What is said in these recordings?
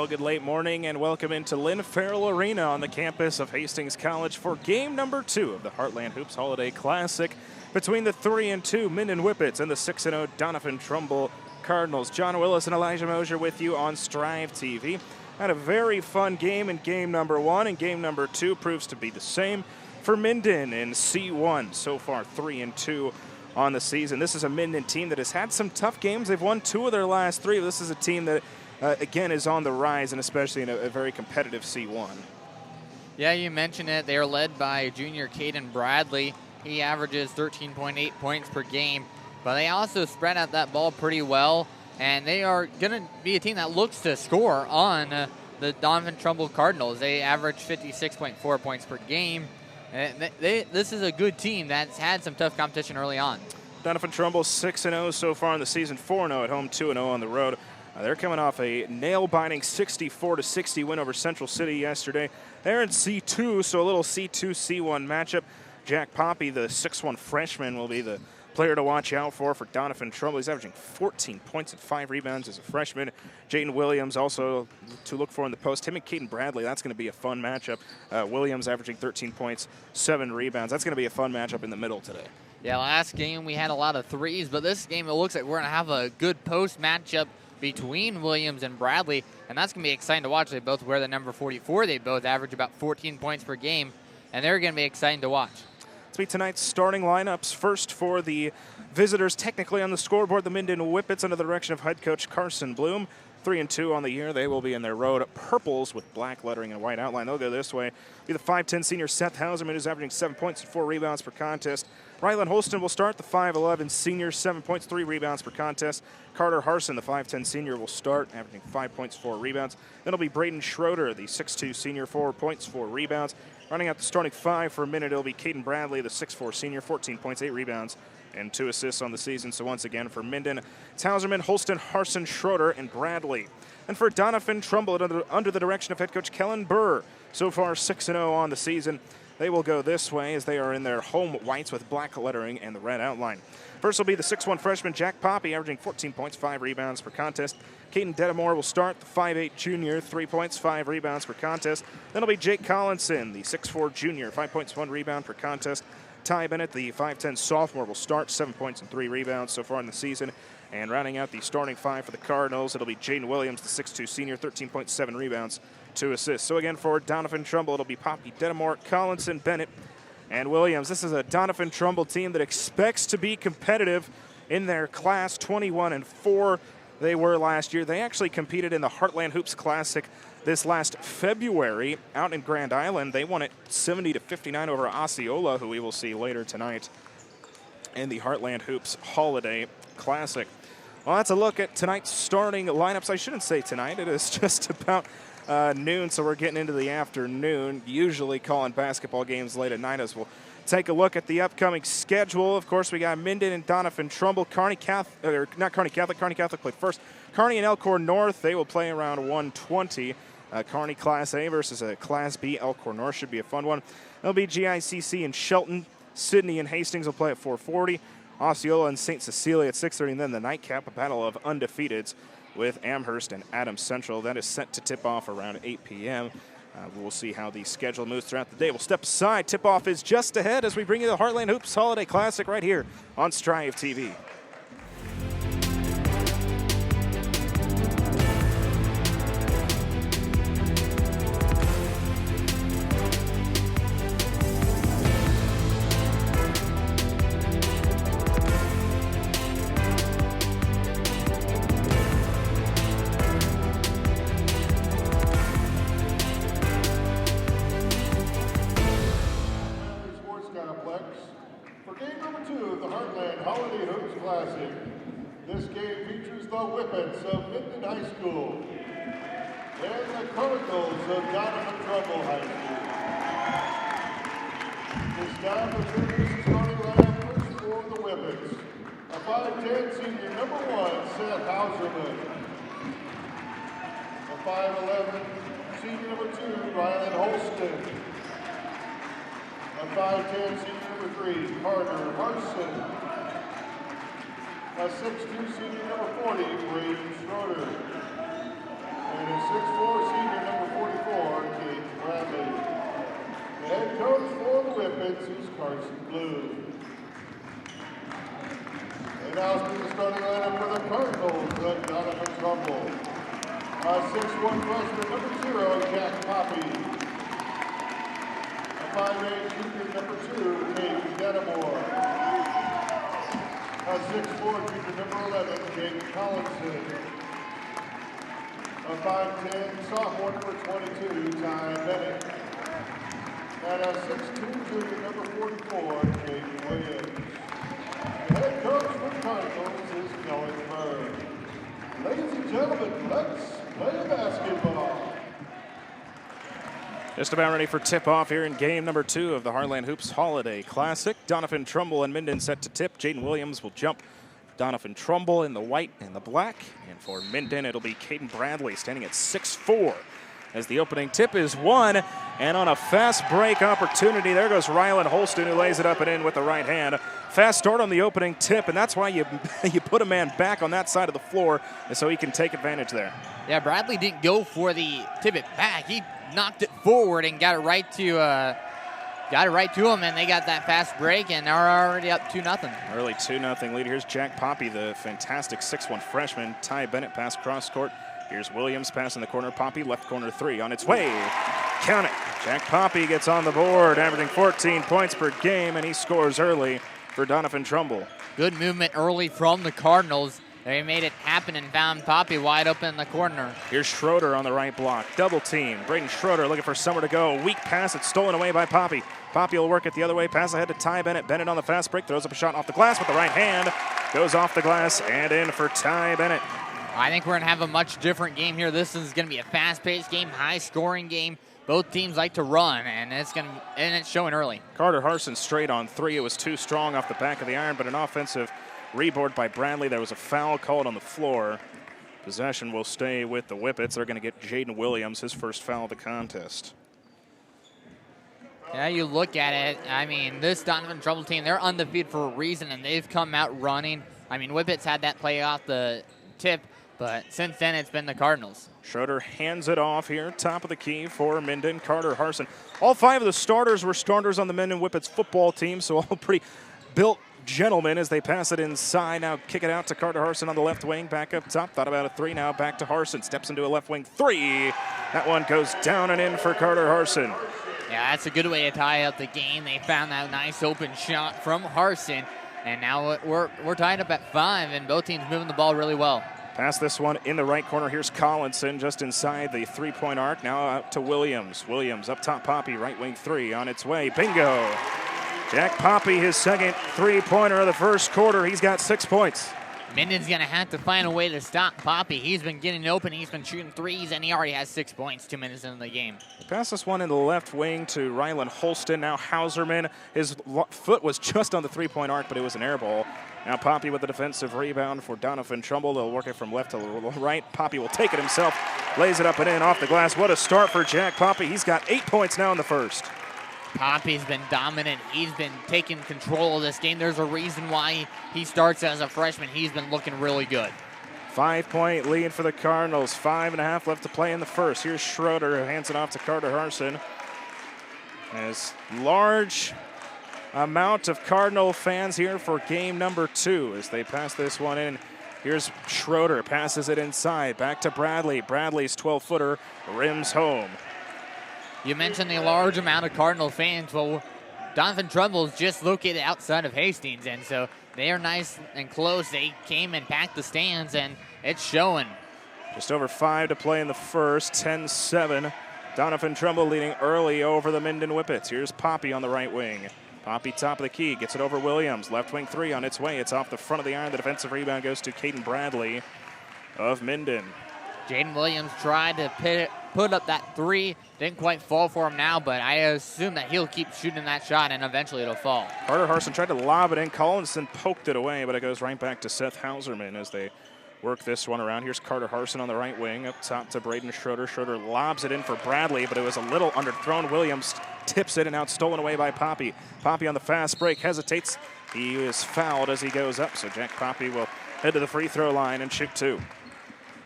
Well, good late morning and welcome into Lynn Farrell Arena on the campus of Hastings College for game number 2 of the Heartland Hoops Holiday Classic between the 3-2 Minden Whippets and the 6-0 Doniphan Trumbull Cardinals. John Willis and Elijah Mosier with you on Strive TV. Had a very fun game in game number 1, and game number 2 proves to be the same for Minden in C1. So far 3-2 on the season. This is a Minden team that has had some tough games. They've won 2 of their last 3. This is a team that again, is on the rise, and especially in a very competitive C1. Yeah, you mentioned it. They are led by junior Caden Bradley. He averages 13.8 points per game, but they also spread out that ball pretty well, and they are going to be a team that looks to score on the Doniphan Trumbull Cardinals. They average 56.4 points per game. And this is a good team that's had some tough competition early on. Doniphan Trumbull 6-0 so far in the season, 4-0 at home, 2-0 on the road. They're coming off a nail-biting 64-60 win over Central City yesterday. They're in C2, so a little C2-C1 matchup. Jack Poppy, the 6'1 freshman, will be the player to watch out for Doniphan Trumbull. He's averaging 14 points and 5 rebounds as a freshman. Jaden Williams also to look for in the post. Him and Caden Bradley, that's going to be a fun matchup. Williams averaging 13 points, 7 rebounds. That's going to be a fun matchup in the middle today. Yeah, last game we had a lot of threes, but this game it looks like we're going to have a good post matchup between Williams and Bradley, and that's going to be exciting to watch. They both wear the number 44. They both average about 14 points per game, and they're going to be exciting to watch. Let's meet tonight's starting lineups. First for the visitors, technically on the scoreboard, the Minden Whippets under the direction of head coach Carson Bloom. 3-2 on the year. They will be in their road purples with black lettering and white outline. They'll go this way. Be the 5'10 senior Seth Hauserman, who's averaging 7 points and 4 rebounds per contest. Rylan Holston will start, the 5'11 senior, 7 points, 3 rebounds per contest. Carter Harson, the 5'10 senior, will start, averaging 5 points, 4 rebounds. Then it'll be Braden Schroeder, the 6'2 senior, 4 points, 4 rebounds. Running out the starting 5 for a minute, it'll be Caden Bradley, the 6'4 senior, 14 points, 8 rebounds, and 2 assists on the season. So once again for Minden, it's Hauserman, Holston, Harson, Schroeder, and Bradley. And for Doniphan Trumbull, under the direction of head coach Kellen Burr, so far 6-0 on the season. They will go this way as they are in their home whites with black lettering and the red outline. First will be the 6'1 freshman Jack Poppy, averaging 14 points, 5 rebounds per contest. Caden Dedamore will start, the 5'8 junior, 3 points, 5 rebounds per contest. Then it'll be Jake Collinson, the 6'4 junior, 5 points, 1 rebound per contest. Ty Bennett, the 5'10 sophomore, will start, 7 points and 3 rebounds so far in the season. And rounding out the starting 5 for the Cardinals, it'll be Jaden Williams, the 6'2 senior, 13.7 rebounds, 2 assists. So again, for Doniphan Trumbull, it'll be Poppy, Dedamore, Collinson, Bennett, and Williams. This is a Doniphan Trumbull team that expects to be competitive in their class. 21-4 they were last year. They actually competed in the Heartland Hoops Classic this last February out in Grand Island. They won it 70-59 over Osceola, who we will see later tonight in the Heartland Hoops Holiday Classic. Well, that's a look at tonight's starting lineups. I shouldn't say tonight. It is just about noon, so we're getting into the afternoon. Usually calling basketball games late at night as we'll take a look at the upcoming schedule. Of course, we got Minden and Doniphan Trumbull. Kearney Catholic played first. Kearney and Elkhorn North, they will play around 1:20. Kearney Class A versus a Class B. Elkhorn North should be a fun one. There'll be GICC and Shelton. Sydney and Hastings will play at 4:40. Osceola and St. Cecilia at 6:30, and then the nightcap, a battle of undefeateds with Amherst and Adams Central. That is set to tip off around 8 p.m. We'll see how the schedule moves throughout the day. We'll step aside. Tip-off is just ahead as we bring you the Heartland Hoops Holiday Classic right here on Strive TV. This game features the Whippets of Minden High School and the Cardinals of Doniphan Trumbull High School. This time the visitors starting lineup first for the Whippets. A 5'10 senior number 1, Seth Hauserman. A 5'11 senior number 2, Rylan Holston. A 5'10 senior number 3, Carter Harson. A 6'2 senior number 40, Braden Schroeder. And and a 6'4" senior, number 44, Kate Bradley. The head coach for the Whippets is Carson Bloom. And now the starting lineup for the Cardinals of Doniphan Trumbull. A 6'1" freshman, number 0, Jack Poppy. A 5'8" junior, number 2, Kate Denimore. A 6'4" junior, number 11, Jake Collinson. A 5'10" sophomore, number 22, Ty Bennett. And a 6'2" junior, number 44, Jake Williams. The head coach for the Cardinals is Kelly Bird. Ladies and gentlemen, let's play basketball. Just about ready for tip-off here in game number 2 of the Heartland Hoops Holiday Classic. Doniphan Trumbull and Minden set to tip. Jaden Williams will jump. Doniphan Trumbull in the white and the black. And for Minden, it'll be Caden Bradley standing at 6'4". As the opening tip is won, and on a fast break opportunity, there goes Ryland Holston, who lays it up and in with the right hand. Fast start on the opening tip, and that's why you put a man back on that side of the floor, so he can take advantage there. Yeah, Bradley didn't go for the tip it back. He knocked it forward and got it right to him, and they got that fast break, and they're already up 2-0. Early 2-0 lead. Here's Jack Poppy, the fantastic 6'1" freshman. Ty Bennett pass cross court. Here's Williams pass in the corner. Poppy left corner 3 on its way. Count it. Jack Poppy gets on the board, averaging 14 points per game, and he scores early for Doniphan Trumbull. Good movement early from the Cardinals. They made it happen and found Poppy wide open in the corner. Here's Schroeder on the right block. Double team. Braden Schroeder looking for somewhere to go. Weak pass. It's stolen away by Poppy. Poppy will work it the other way. Pass ahead to Ty Bennett. Bennett on the fast break. Throws up a shot off the glass with the right hand. Goes off the glass and in for Ty Bennett. I think we're going to have a much different game here. This is going to be a fast-paced game, high-scoring game. Both teams like to run, and it's showing early. Carter Harson straight on 3. It was too strong off the back of the iron, but an offensive rebound by Bradley. There was a foul called on the floor. Possession will stay with the Whippets. They're going to get Jaden Williams, his first foul of the contest. Yeah, you look at it. I mean, this Doniphan Trumbull team, they're undefeated for a reason, and they've come out running. I mean, Whippets had that play off the tip, but since then, it's been the Cardinals. Schroeder hands it off here, top of the key for Minden. Carter Harson. All 5 of the starters were starters on the Minden Whippets football team, so all pretty built gentlemen as they pass it inside. Now kick it out to Carter Harson on the left wing, back up top. Thought about a 3, now back to Harson. Steps into a left wing 3. That one goes down and in for Carter Harson. Yeah, that's a good way to tie up the game. They found that nice open shot from Harson, and now we're tied up at 5, and both teams moving the ball really well. Pass this one in the right corner. Here's Collinson just inside the 3-point arc. Now out to Williams. Williams up top, Poppy, right wing 3 on its way. Bingo. Jack Poppy, his second 3-pointer of the first quarter. He's got 6 points. Minden's going to have to find a way to stop Poppy. He's been getting open. He's been shooting threes, and he already has 6 points 2 minutes into the game. Pass this one in the left wing to Ryland Holston. Now Hauserman. His foot was just on the 3-point arc, but it was an air ball. Now Poppy with the defensive rebound for Doniphan Trumbull. They'll work it from left to right. Poppy will take it himself. Lays it up and in off the glass. What a start for Jack Poppy. He's got 8 points now in the first. Poppy's been dominant. He's been taking control of this game. There's a reason why he starts as a freshman. He's been looking really good. 5-point lead for the Cardinals. 5.5 left to play in the first. Here's Schroeder who hands it off to Carter Harson. As large amount of Cardinal fans here for game number 2 as they pass this one in. Here's Schroeder, passes it inside. Back to Bradley. Bradley's 12-footer rims home. You mentioned the large amount of Cardinal fans. Well, Doniphan Trumbull is just located outside of Hastings, and so they are nice and close. They came and packed the stands, and it's showing. Just over 5 to play in the first, 10-7. Doniphan Trumbull leading early over the Minden Whippets. Here's Poppy on the right wing. Poppy top of the key, gets it over Williams. Left wing 3 on its way. It's off the front of the iron. The defensive rebound goes to Caden Bradley of Minden. Jaden Williams tried to put up that 3. Didn't quite fall for him now, but I assume that he'll keep shooting that shot and eventually it'll fall. Carter Harson tried to lob it in. Collinson poked it away, but it goes right back to Seth Hauserman as they work this one around. Here's Carter Harson on the right wing, up top to Braden Schroeder. Schroeder lobs it in for Bradley, but it was a little underthrown. Williams tips it and out stolen away by Poppy. Poppy on the fast break, hesitates. He is fouled as he goes up, so Jack Poppy will head to the free throw line and shoot 2.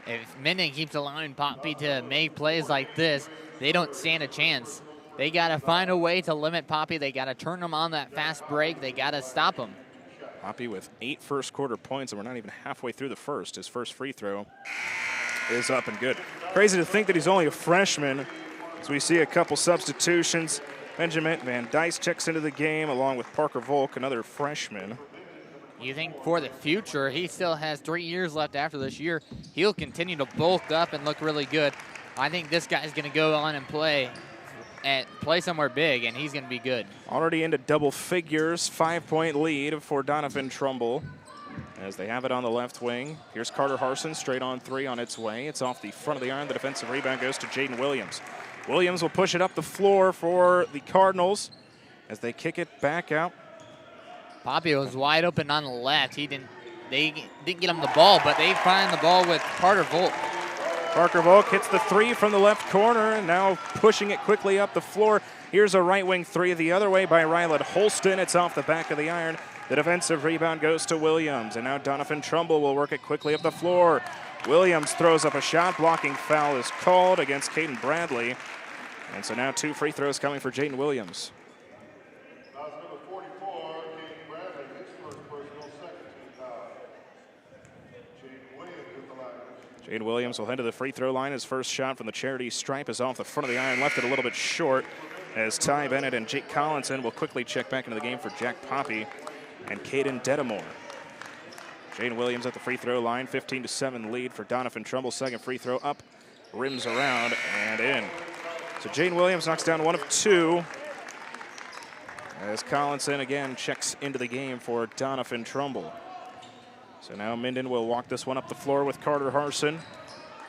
If Minden keeps allowing Poppy to make plays like this, they don't stand a chance. They got to find a way to limit Poppy. They got to turn him on that fast break. They got to stop him. Poppy with 8 first quarter points, and we're not even halfway through the first. His first free throw is up and good. Crazy to think that he's only a freshman, as we see a couple substitutions. Benjamin Van Dice checks into the game along with Parker Volk, another freshman. You think for the future, he still has 3 years left after this year. He'll continue to bulk up and look really good. I think this guy's going to go on and play somewhere big, and he's going to be good. Already into double figures, 5-point lead for Doniphan Trumbull as they have it on the left wing. Here's Carter Harson, straight on 3 on its way. It's off the front of the iron. The defensive rebound goes to Jaden Williams. Williams will push it up the floor for the Cardinals as they kick it back out. Poppy was wide open on the left. They didn't get him the ball, but they find the ball with Carter Volk. Parker Volk hits the 3 from the left corner, and now pushing it quickly up the floor. Here's a right wing 3 the other way by Ryland Holston. It's off the back of the iron. The defensive rebound goes to Williams, and now Doniphan Trumbull will work it quickly up the floor. Williams throws up a shot. Blocking foul is called against Caden Bradley. And so now 2 free throws coming for Jaden Williams. That's number 44, Caden Bradley, his first personal, second team foul. Jaden Williams with the line. Jaden Williams will head to the free throw line. His first shot from the charity stripe is off the front of the iron. Left it a little bit short as Ty Bennett and Jake Collinson will quickly check back into the game for Jack Poppy and Caden Dedamore. Jaden Williams at the free throw line. 15-7 lead for Doniphan Trumbull. Second free throw up, rims around and in. So Jaden Williams knocks down 1 of 2 as Collinson again checks into the game for Doniphan Trumbull. So now Minden will walk this one up the floor with Carter Harson.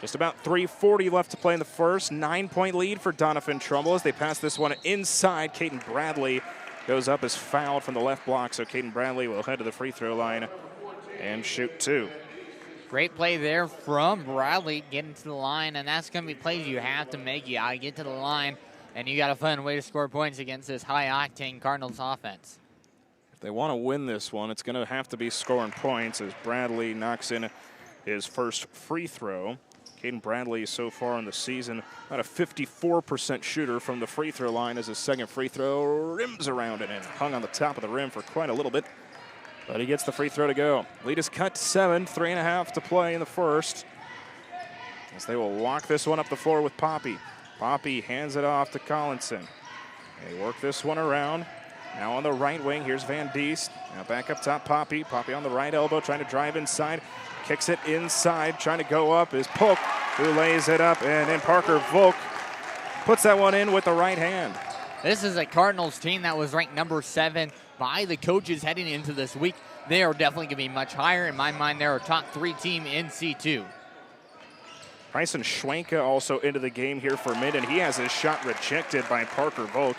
Just about 3:40 left to play in the first. 9-point lead for Doniphan Trumbull as they pass this one inside. Caden Bradley goes up as fouled from the left block, so Caden Bradley will head to the free throw line and shoot 2. Great play there from Bradley getting to the line, and that's going to be plays you have to make. You got to get to the line, and you got to find a way to score points against this high-octane Cardinals offense. If they want to win this one, it's going to have to be scoring points as Bradley knocks in his first free throw. Caden Bradley so far in the season, about a 54% shooter from the free throw line as his second free throw rims around it and hung on the top of the rim for quite a little bit. But he gets the free throw to go. Lead is cut to 7, 3.5 to play in the first. As they will walk this one up the floor with Poppy. Poppy hands it off to Collinson. They work this one around. Now on the right wing, here's Van Diest. Now back up top, Poppy. Poppy on the right elbow, trying to drive inside. Kicks it inside, trying to go up is Polk, who lays it up, and then Parker Volk puts that one in with the right hand. This is a Cardinals team that was ranked number 7 by the coaches heading into this week. They are definitely going to be much higher. In my mind, they're a top 3 team in C2. Bryson Schwenka also into the game here for Minden. He has his shot rejected by Parker Volk.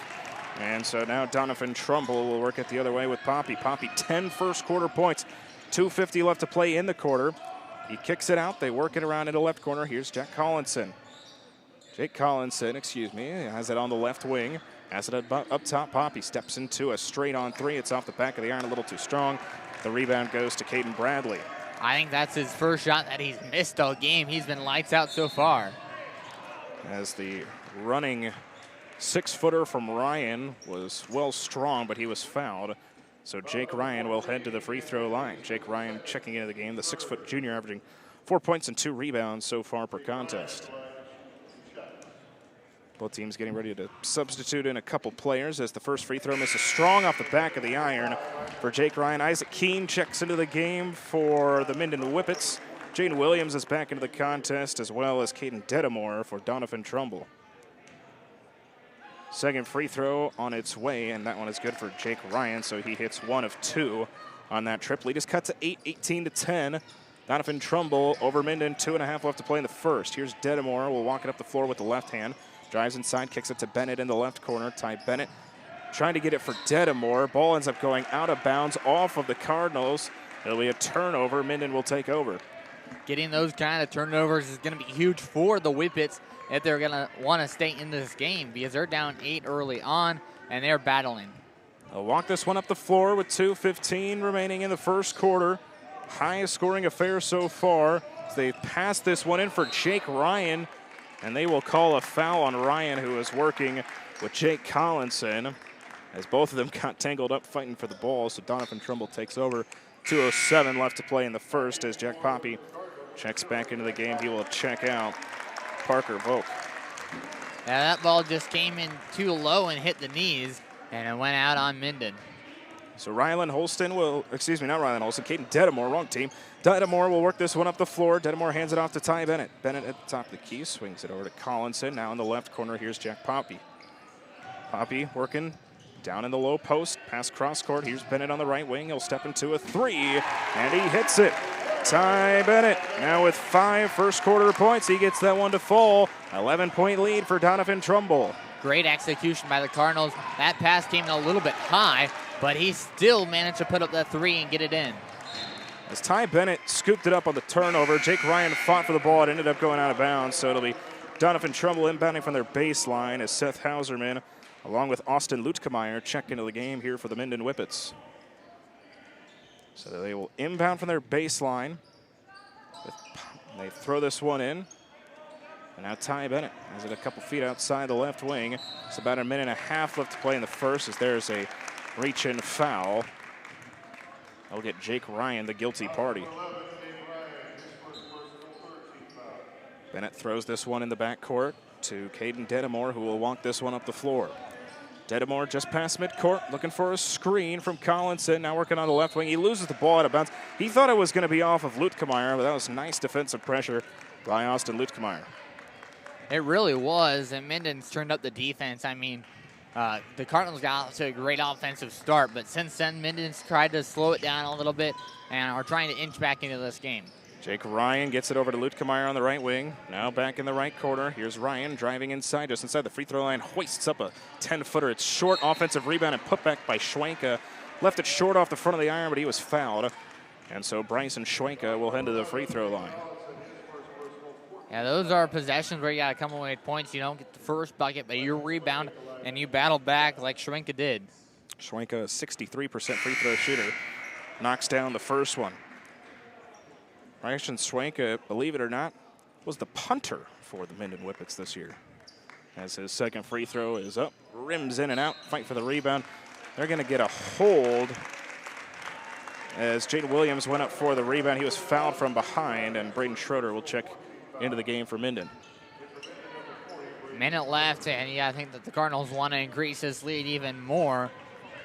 And so now Doniphan Trumbull will work it the other way with Poppy. Poppy, 10 first quarter points. 2:50 left to play in the quarter. He kicks it out. They work it around into left corner. Here's Jake Collinson, has it on the left wing. Has it up top. Poppy steps into a straight on 3. It's off the back of the iron, a little too strong. The rebound goes to Caden Bradley. I think that's his first shot that he's missed all game. He's been lights out so far. As the running 6-footer from Ryan was well strong, but he was fouled. So Jake Ryan will head to the free throw line. Jake Ryan checking into the game, the 6-foot junior averaging 4 points and 2 rebounds so far per contest. Both teams getting ready to substitute in a couple players as the first free throw misses strong off the back of the iron for Jake Ryan. Isaac Keene checks into the game for the Minden Whippets. Jaden Williams is back into the contest, as well as Caden Dedamore for Doniphan Trumbull. Second free throw on its way, and that one is good for Jake Ryan, so he hits 1 of 2 on that trip. Lead is cut to 8, 18-10. Doniphan Trumbull over Minden, 2.5 left to play in the first. Here's Dedamore, will walk it up the floor with the left hand. Drives inside, kicks it to Bennett in the left corner. Ty Bennett trying to get it for Dedamore. Ball ends up going out of bounds off of the Cardinals. It'll be a turnover. Minden will take over. Getting those kind of turnovers is going to be huge for the Whippets if they're going to want to stay in this game, because they're down 8 early on and they're battling. They'll walk this one up the floor with 2:15 remaining in the first quarter. highest scoring affair so far. They pass this one in for Jake Ryan, and they will call a foul on Ryan, who is working with Jake Collinson, as both of them got tangled up fighting for the ball. So Doniphan Trumbull takes over. 2:07 left to play in the first as Jack Poppy checks back into the game. He will check out Parker Volk. Yeah, that ball just came in too low and hit the knees, and it went out on Minden. So Ryland Holston will, excuse me, not Ryland Holston, Caden Dedamore, wrong team. Dedamore will work this one up the floor. Dedamore hands it off to Ty Bennett. Bennett at the top of the key, swings it over to Collinson. Now in the left corner, here's Jack Poppy. Poppy working down in the low post, past cross court. Here's Bennett on the right wing. He'll step into a three, and he hits it. Ty Bennett now with 5 first quarter points. He gets that one to fall. 11-point lead for Doniphan Trumbull. Great execution by the Cardinals. That pass came in a little bit high, but he still managed to put up that three and get it in. As Ty Bennett scooped it up on the turnover, Jake Ryan fought for the ball. It ended up going out of bounds, so it'll be Doniphan Trumbull inbounding from their baseline as Seth Hauserman, along with Austin Lutkemeyer, check into the game here for the Minden Whippets. So they will inbound from their baseline. They throw this one in. And now Ty Bennett has it a couple feet outside the left wing. It's about a minute and a half left to play in the first as there's a reach-in foul. They'll get Jake Ryan, the guilty party. Bennett throws this one in the backcourt to Caden Dedamore, who will walk this one up the floor. Dedamore just past midcourt, looking for a screen from Collinson, now working on the left wing. He loses the ball out of bounds. He thought it was going to be off of Lutkemeyer, but that was nice defensive pressure by Austin Lutkemeyer. It really was, and Minden's turned up the defense. I mean, the Cardinals got to a great offensive start, but since then, Minden's tried to slow it down a little bit and are trying to inch back into this game. Jake Ryan gets it over to Lutkemeyer on the right wing. Now back in the right corner. Here's Ryan driving inside, just inside the free throw line. Hoists up a 10-footer. It's short, offensive rebound and put back by Schwenka. Left it short off the front of the iron, but he was fouled. And so Bryson Schwenka will head to the free throw line. Yeah, those are possessions where you got to come away with points. You don't get the first bucket, but you rebound and you battle back like Schwenka did. Schwenka, a 63% free throw shooter, knocks down the first one. Bryson Schwenka, believe it or not, was the punter for the Minden Whippets this year. As his second free throw is up, rims in and out, fight for the rebound. They're going to get a hold as Jaden Williams went up for the rebound. He was fouled from behind, and Braden Schroeder will check into the game for Minden. Minute left, and yeah, I think that the Cardinals want to increase this lead even more,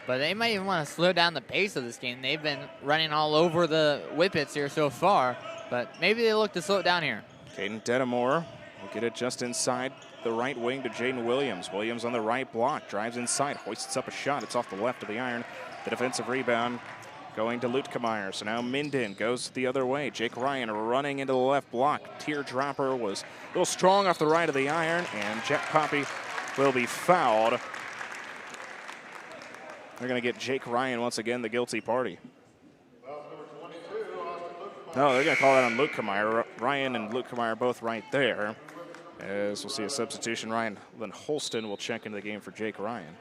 but they might even want to slow down the pace of this game. They've been running all over the Whippets here so far, but maybe they look to slow it down here. Caden Dedamore will get it just inside the right wing to Jaden Williams. Williams on the right block, drives inside, hoists up a shot. It's off the left of the iron. The defensive rebound going to Lutkemeyer. So now Minden goes the other way. Jake Ryan running into the left block. Teardropper was a little strong off the right of the iron, and Jack Poppy will be fouled. They're going to get Jake Ryan once again the guilty party. No, they're going to call that on Lutkemeyer. Ryan and Lutkemeyer both right there. As we'll see a substitution, Ryan Holston will check into the game for Jake Ryan.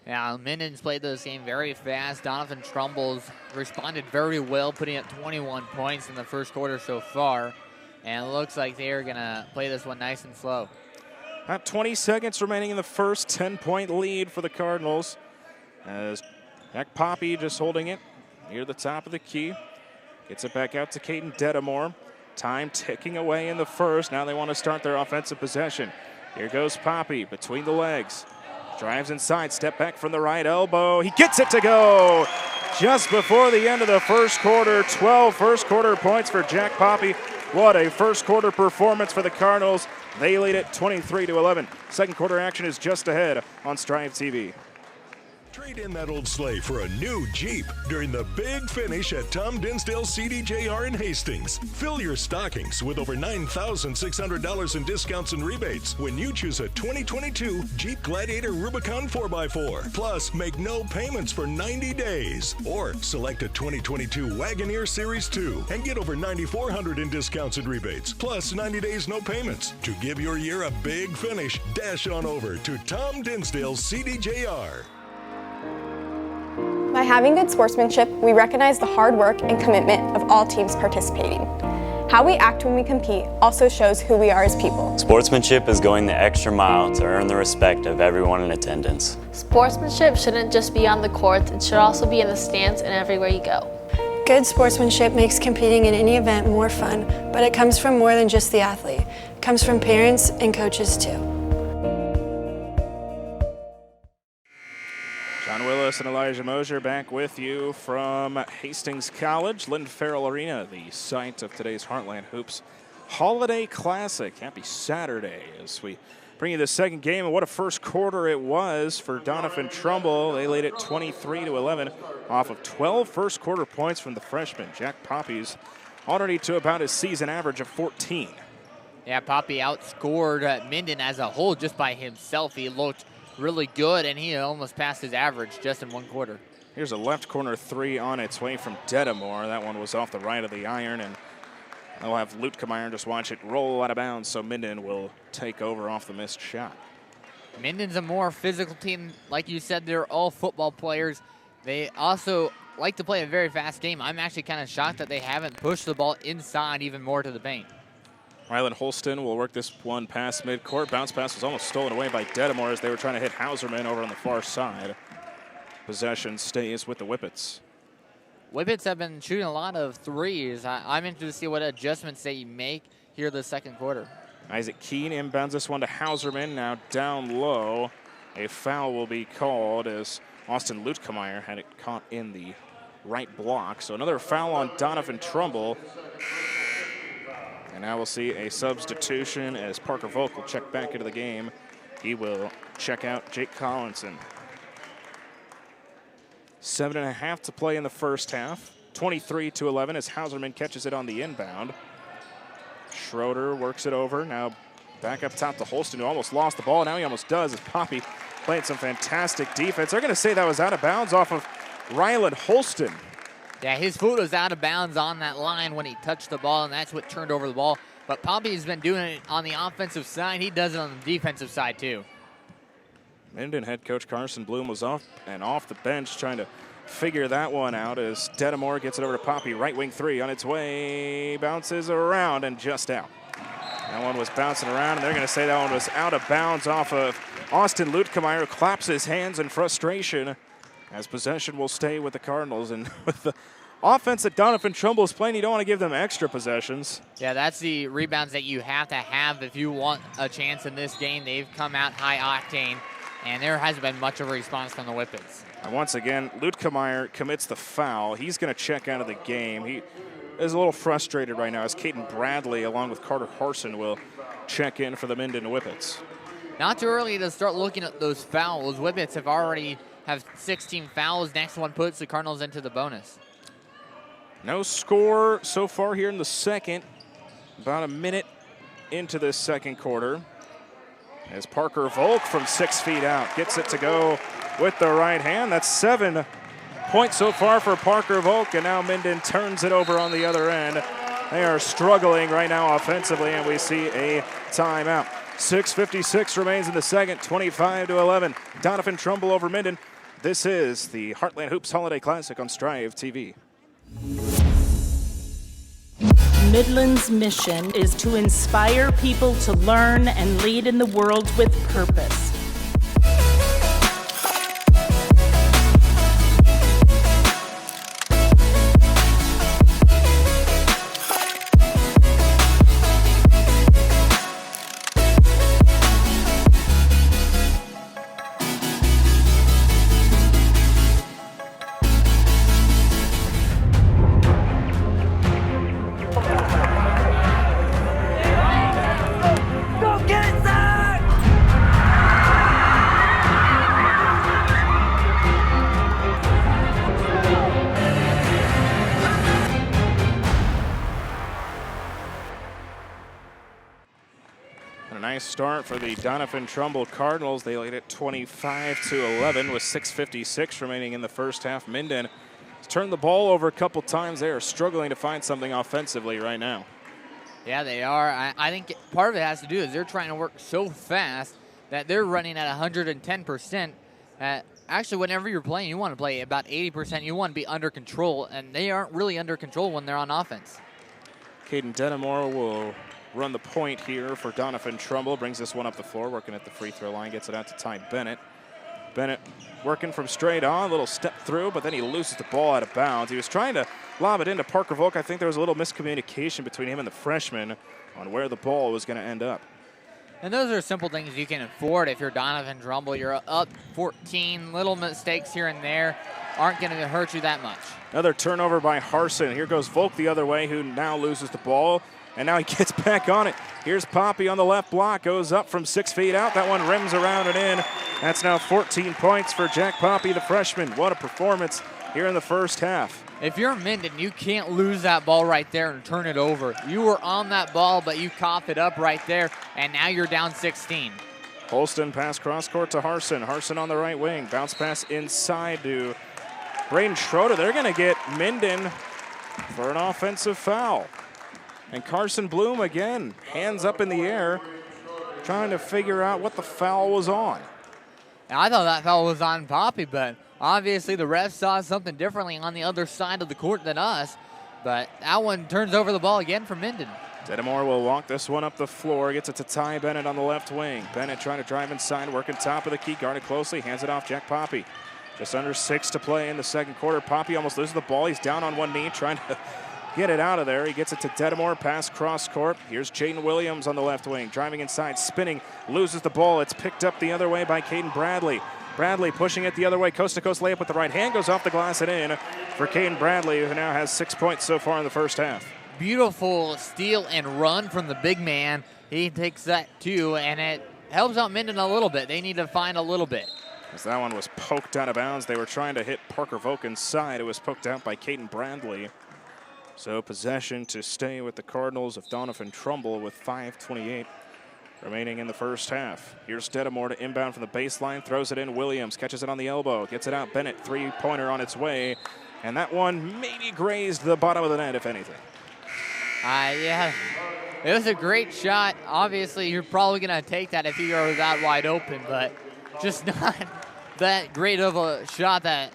Yeah, Minden's played this game very fast. Doniphan Trumbull's responded very well, putting up 21 points in the first quarter so far. And it looks like they're going to play this one nice and slow. About 20 seconds remaining in the first, 10-point lead for the Cardinals. As Jack Poppy just holding it near the top of the key. Gets it back out to Caden Dedamore. Time ticking away in the first. Now they want to start their offensive possession. Here goes Poppy between the legs. Drives inside, step back from the right elbow. He gets it to go just before the end of the first quarter. 12 first quarter points for Jack Poppy. What a first quarter performance for the Cardinals. They lead it 23-11. Second quarter action is just ahead on Strive TV. Trade in that old sleigh for a new Jeep during the big finish at Tom Dinsdale CDJR in Hastings. Fill your stockings with over $9,600 in discounts and rebates when you choose a 2022 Jeep Gladiator Rubicon 4x4. Plus, make no payments for 90 days. Or select a 2022 Wagoneer Series 2 and get over $9,400 in discounts and rebates. Plus, 90 days no payments. To give your year a big finish, dash on over to Tom Dinsdale CDJR. My By having good sportsmanship, we recognize the hard work and commitment of all teams participating. How we act when we compete also shows who we are as people. Sportsmanship is going the extra mile to earn the respect of everyone in attendance. Sportsmanship shouldn't just be on the court, it should also be in the stands and everywhere you go. Good sportsmanship makes competing in any event more fun, but it comes from more than just the athlete. It comes from parents and coaches too. John Willis and Elijah Mosier back with you from Hastings College, Lynn Farrell Arena, the site of today's Heartland Hoops Holiday Classic. Happy Saturday as we bring you the second game, and what a first quarter it was for Doniphan Trumbull. They laid it 23-11 off of 12 first quarter points from the freshman, Jack Poppy's, already to about his season average of 14. Yeah, Poppy outscored Minden as a whole just by himself. He looked really good, and he almost passed his average just in one quarter. Here's a left corner three on its way from Dedamore. That one was off the right of the iron, and they'll have Lutkemeier just watch it roll out of bounds, so Minden will take over off the missed shot. Minden's a more physical team. Like you said, they're all football players. They also like to play a very fast game. I'm actually kind of shocked that they haven't pushed the ball inside even more to the paint. Rylan Holston will work this one past midcourt. Bounce pass was almost stolen away by Dedamore as they were trying to hit Hauserman over on the far side. Possession stays with the Whippets. Whippets have been shooting a lot of threes. I'm interested to see what adjustments they make here the second quarter. Isaac Keene inbounds this one to Hauserman, now down low. A foul will be called as Austin Lutkemeier had it caught in the right block. So another foul on Doniphan Trumbull. And now we'll see a substitution as Parker Volk will check back into the game. He will check out Jake Collinson. 7.5 to play in the first half. 23-11 as Hauserman catches it on the inbound. Schroeder works it over. Now back up top to Holston, who almost lost the ball. Now he almost does as Poppy playing some fantastic defense. They're going to say that was out of bounds off of Rylan Holston. Yeah, his foot was out of bounds on that line when he touched the ball, and that's what turned over the ball. But Poppy's been doing it on the offensive side. He does it on the defensive side, too. Minden head coach Carson Bloom was off the bench trying to figure that one out as Dedamore gets it over to Poppy. Right wing three on its way, bounces around and just out. That one was bouncing around, and they're going to say that one was out of bounds off of Austin Lutkemeier, who claps his hands in frustration as possession will stay with the Cardinals. And with the offense that Doniphan Trumbull is playing, you don't want to give them extra possessions. Yeah, that's the rebounds that you have to have if you want a chance in this game. They've come out high octane, and there hasn't been much of a response from the Whippets. And once again, Lutkemeier commits the foul. He's going to check out of the game. He is a little frustrated right now as Caden Bradley, along with Carter Harson, will check in for the Minden Whippets. Not too early to start looking at those fouls. Whippets have already have 16 fouls. Next one puts the Cardinals into the bonus. No score so far here in the second. About a minute into this second quarter. As Parker Volk from 6 feet out gets it to go with the right hand. That's 7 points so far for Parker Volk, and now Minden turns it over on the other end. They are struggling right now offensively, and we see a timeout. 6:56 remains in the second, 25-11. Doniphan Trumbull over Minden. This is the Heartland Hoops Holiday Classic on Strive TV. Midland's mission is to inspire people to learn and lead in the world with purpose. Start for the Doniphan Trumbull Cardinals. They lead it 25-11 with 6:56 remaining in the first half. Minden has turned the ball over a couple times. They are struggling to find something offensively right now. Yeah, they are. I think part of it has to do is they're trying to work so fast that they're running at 110% at actually, whenever you're playing, you want to play about 80%. You want to be under control, and they aren't really under control when they're on offense. Caden Denimore will run the point here for Doniphan Trumbull. Brings this one up the floor, working at the free throw line, gets it out to Ty Bennett. Bennett working from straight on, a little step through, but then he loses the ball out of bounds. He was trying to lob it into Parker Volk. I think there was a little miscommunication between him and the freshman on where the ball was going to end up. And those are simple things you can afford if you're Doniphan Trumbull. You're up 14. Little mistakes here and there aren't going to hurt you that much. Another turnover by Harson. Here goes Volk the other way, who now loses the ball. And now he gets back on it. Here's Poppy on the left block, goes up from 6 feet out. That one rims around and in. That's now 14 points for Jack Poppy, the freshman. What a performance here in the first half. If you're Minden, you can't lose that ball right there and turn it over. You were on that ball, but you coughed it up right there, and now you're down 16. Holston pass cross court to Harson. Harson on the right wing. Bounce pass inside to Braden Schroeder. They're going to get Minden for an offensive foul. And Carson Bloom again, hands up in the air, trying to figure out what the foul was on. And I thought that foul was on Poppy, but obviously the refs saw something differently on the other side of the court than us. But that one turns over the ball again for Minden. Denimore will walk this one up the floor, gets it to Ty Bennett on the left wing. Bennett trying to drive inside, working top of the key, guarded closely, hands it off Jack Poppy. Just under 6 to play in the second quarter. Poppy almost loses the ball. He's down on one knee, trying to get it out of there. He gets it to Denimore, pass cross court. Here's Jaden Williams on the left wing, driving inside, spinning, loses the ball. It's picked up the other way by Caden Bradley. Bradley pushing it the other way, coast-to-coast layup with the right hand, goes off the glass and in for Caden Bradley, who now has 6 points so far in the first half. Beautiful steal and run from the big man. He takes that too, and it helps out Minden a little bit. They need to find a little bit. As that one was poked out of bounds, they were trying to hit Parker Volk inside. It was poked out by Caden Bradley. So possession to stay with the Cardinals of Doniphan Trumbull with 5:28 remaining in the first half. Here's Denimore to inbound from the baseline, throws it in. Williams catches it on the elbow, gets it out. Bennett, three-pointer on its way. And that one maybe grazed the bottom of the net, if anything. Yeah, it was a great shot. Obviously, you're probably going to take that if you are that wide open, but just not that great of a shot that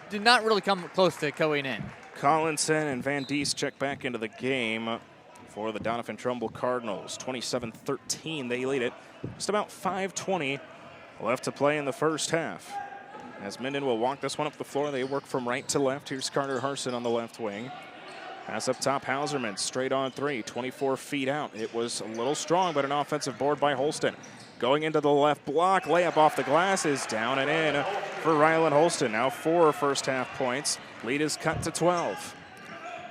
did not really come close to going in. Collinson and Van Diest check back into the game for the Doniphan Trumbull Cardinals. 27-13, they lead it. Just about 5:20 left to play in the first half. As Minden will walk this one up the floor, they work from right to left. Here's Carter Harson on the left wing. Pass up top, Hauserman, straight on three, 24 feet out. It was a little strong, but an offensive board by Holston. Going into the left block, layup off the glass is down and in for Ryland Holston. Now 4 first half points. Lead is cut to 12.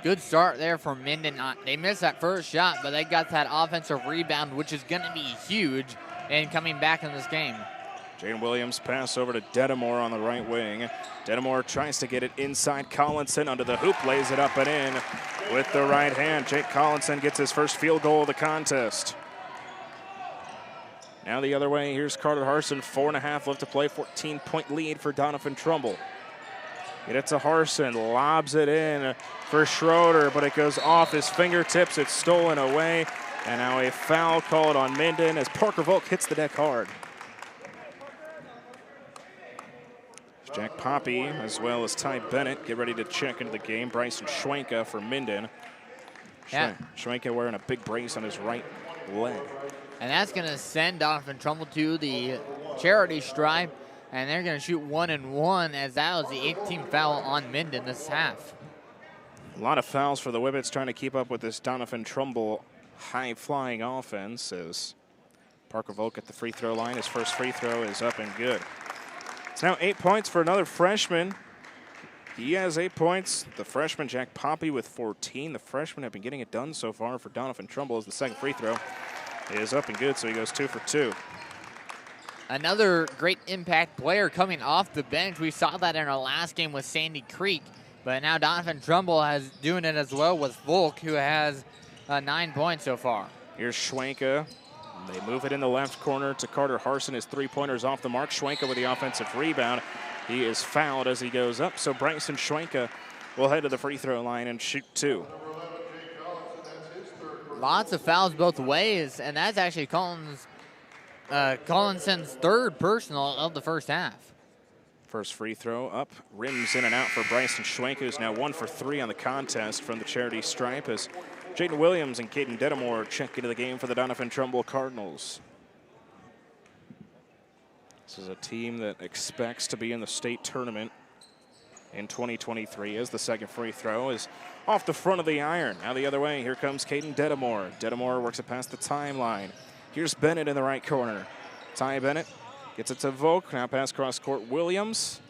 Good start there for Minden. They missed that first shot, but they got that offensive rebound, which is going to be huge in coming back in this game. Jaden Williams pass over to Denimore on the right wing. Denimore tries to get it inside Collinson under the hoop, lays it up and in with the right hand. Jake Collinson gets his first field goal of the contest. Now the other way, here's Carter Harson, 4.5 left to play, 14-point lead for Doniphan Trumbull. Get it to Harson, lobs it in for Schroeder, but it goes off his fingertips. It's stolen away, and now a foul called on Minden as Parker Volk hits the deck hard. Jack Poppy, as well as Ty Bennett, get ready to check into the game. Bryson Schwenka for Minden. Yeah. Schwenka wearing a big brace on his right leg. And that's going to send Doniphan Trumbull to the charity stripe, and they're going to shoot 1 and 1, as that was the 18th foul on Minden this half. A lot of fouls for the Whippets trying to keep up with this Doniphan Trumbull high-flying offense as Parker Volk at the free throw line. His first free throw is up and good. It's now 8 points for another freshman. He has 8 points. The freshman, Jack Poppy, with 14. The freshmen have been getting it done so far for Doniphan Trumbull as the second free throw is up and good, so he goes 2 for 2. Another great impact player coming off the bench. We saw that in our last game with Sandy Creek, but now Doniphan Trumbull has doing it as well with Volk, who has 9 points so far. Here's Schwenka. They move it in the left corner to Carter Harson. His three-pointer's off the mark. Schwenka with the offensive rebound. He is fouled as he goes up, so Bryson Schwenka will head to the free throw line and shoot 2. Lots of fouls both ways, and that's actually Collinson's third personal of the first half. First free throw up, rims in and out for Bryson Schwenk, who's now 1 for 3 on the contest from the charity stripe, as Jaden Williams and Caden Dedamore check into the game for the Doniphan Trumbull Cardinals. This is a team that expects to be in the state tournament in 2023, as the second free throw is off the front of the iron. Now the other way, here comes Caden Dedamore. Dedamore works it past the timeline. Here's Bennett in the right corner. Ty Bennett gets it to Volk, now pass cross court Williams.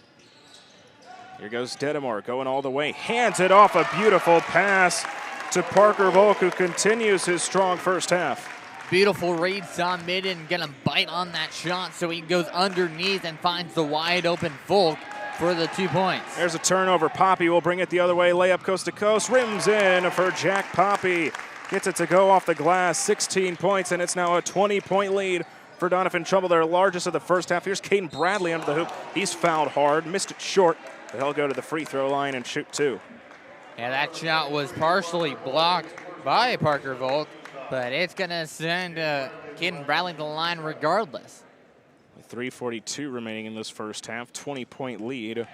Here goes Dedamore going all the way, hands it off, a beautiful pass to Parker Volk, who continues his strong first half. Beautiful read, saw Minden gonna bite on that shot, so he goes underneath and finds the wide open Volk for the 2 points. There's a turnover, Poppy will bring it the other way, layup coast to coast, rims in for Jack Poppy. Gets it to go off the glass, 16 points, and it's now a 20-point lead for Doniphan Trumbull, their largest of the first half. Here's Caden Bradley under the hoop. He's fouled hard, missed it short, but he'll go to the free throw line and shoot 2. Yeah, that shot was partially blocked by Parker Volk, but it's gonna send Caden Bradley to the line regardless. 3:42 remaining in this first half, 20-point lead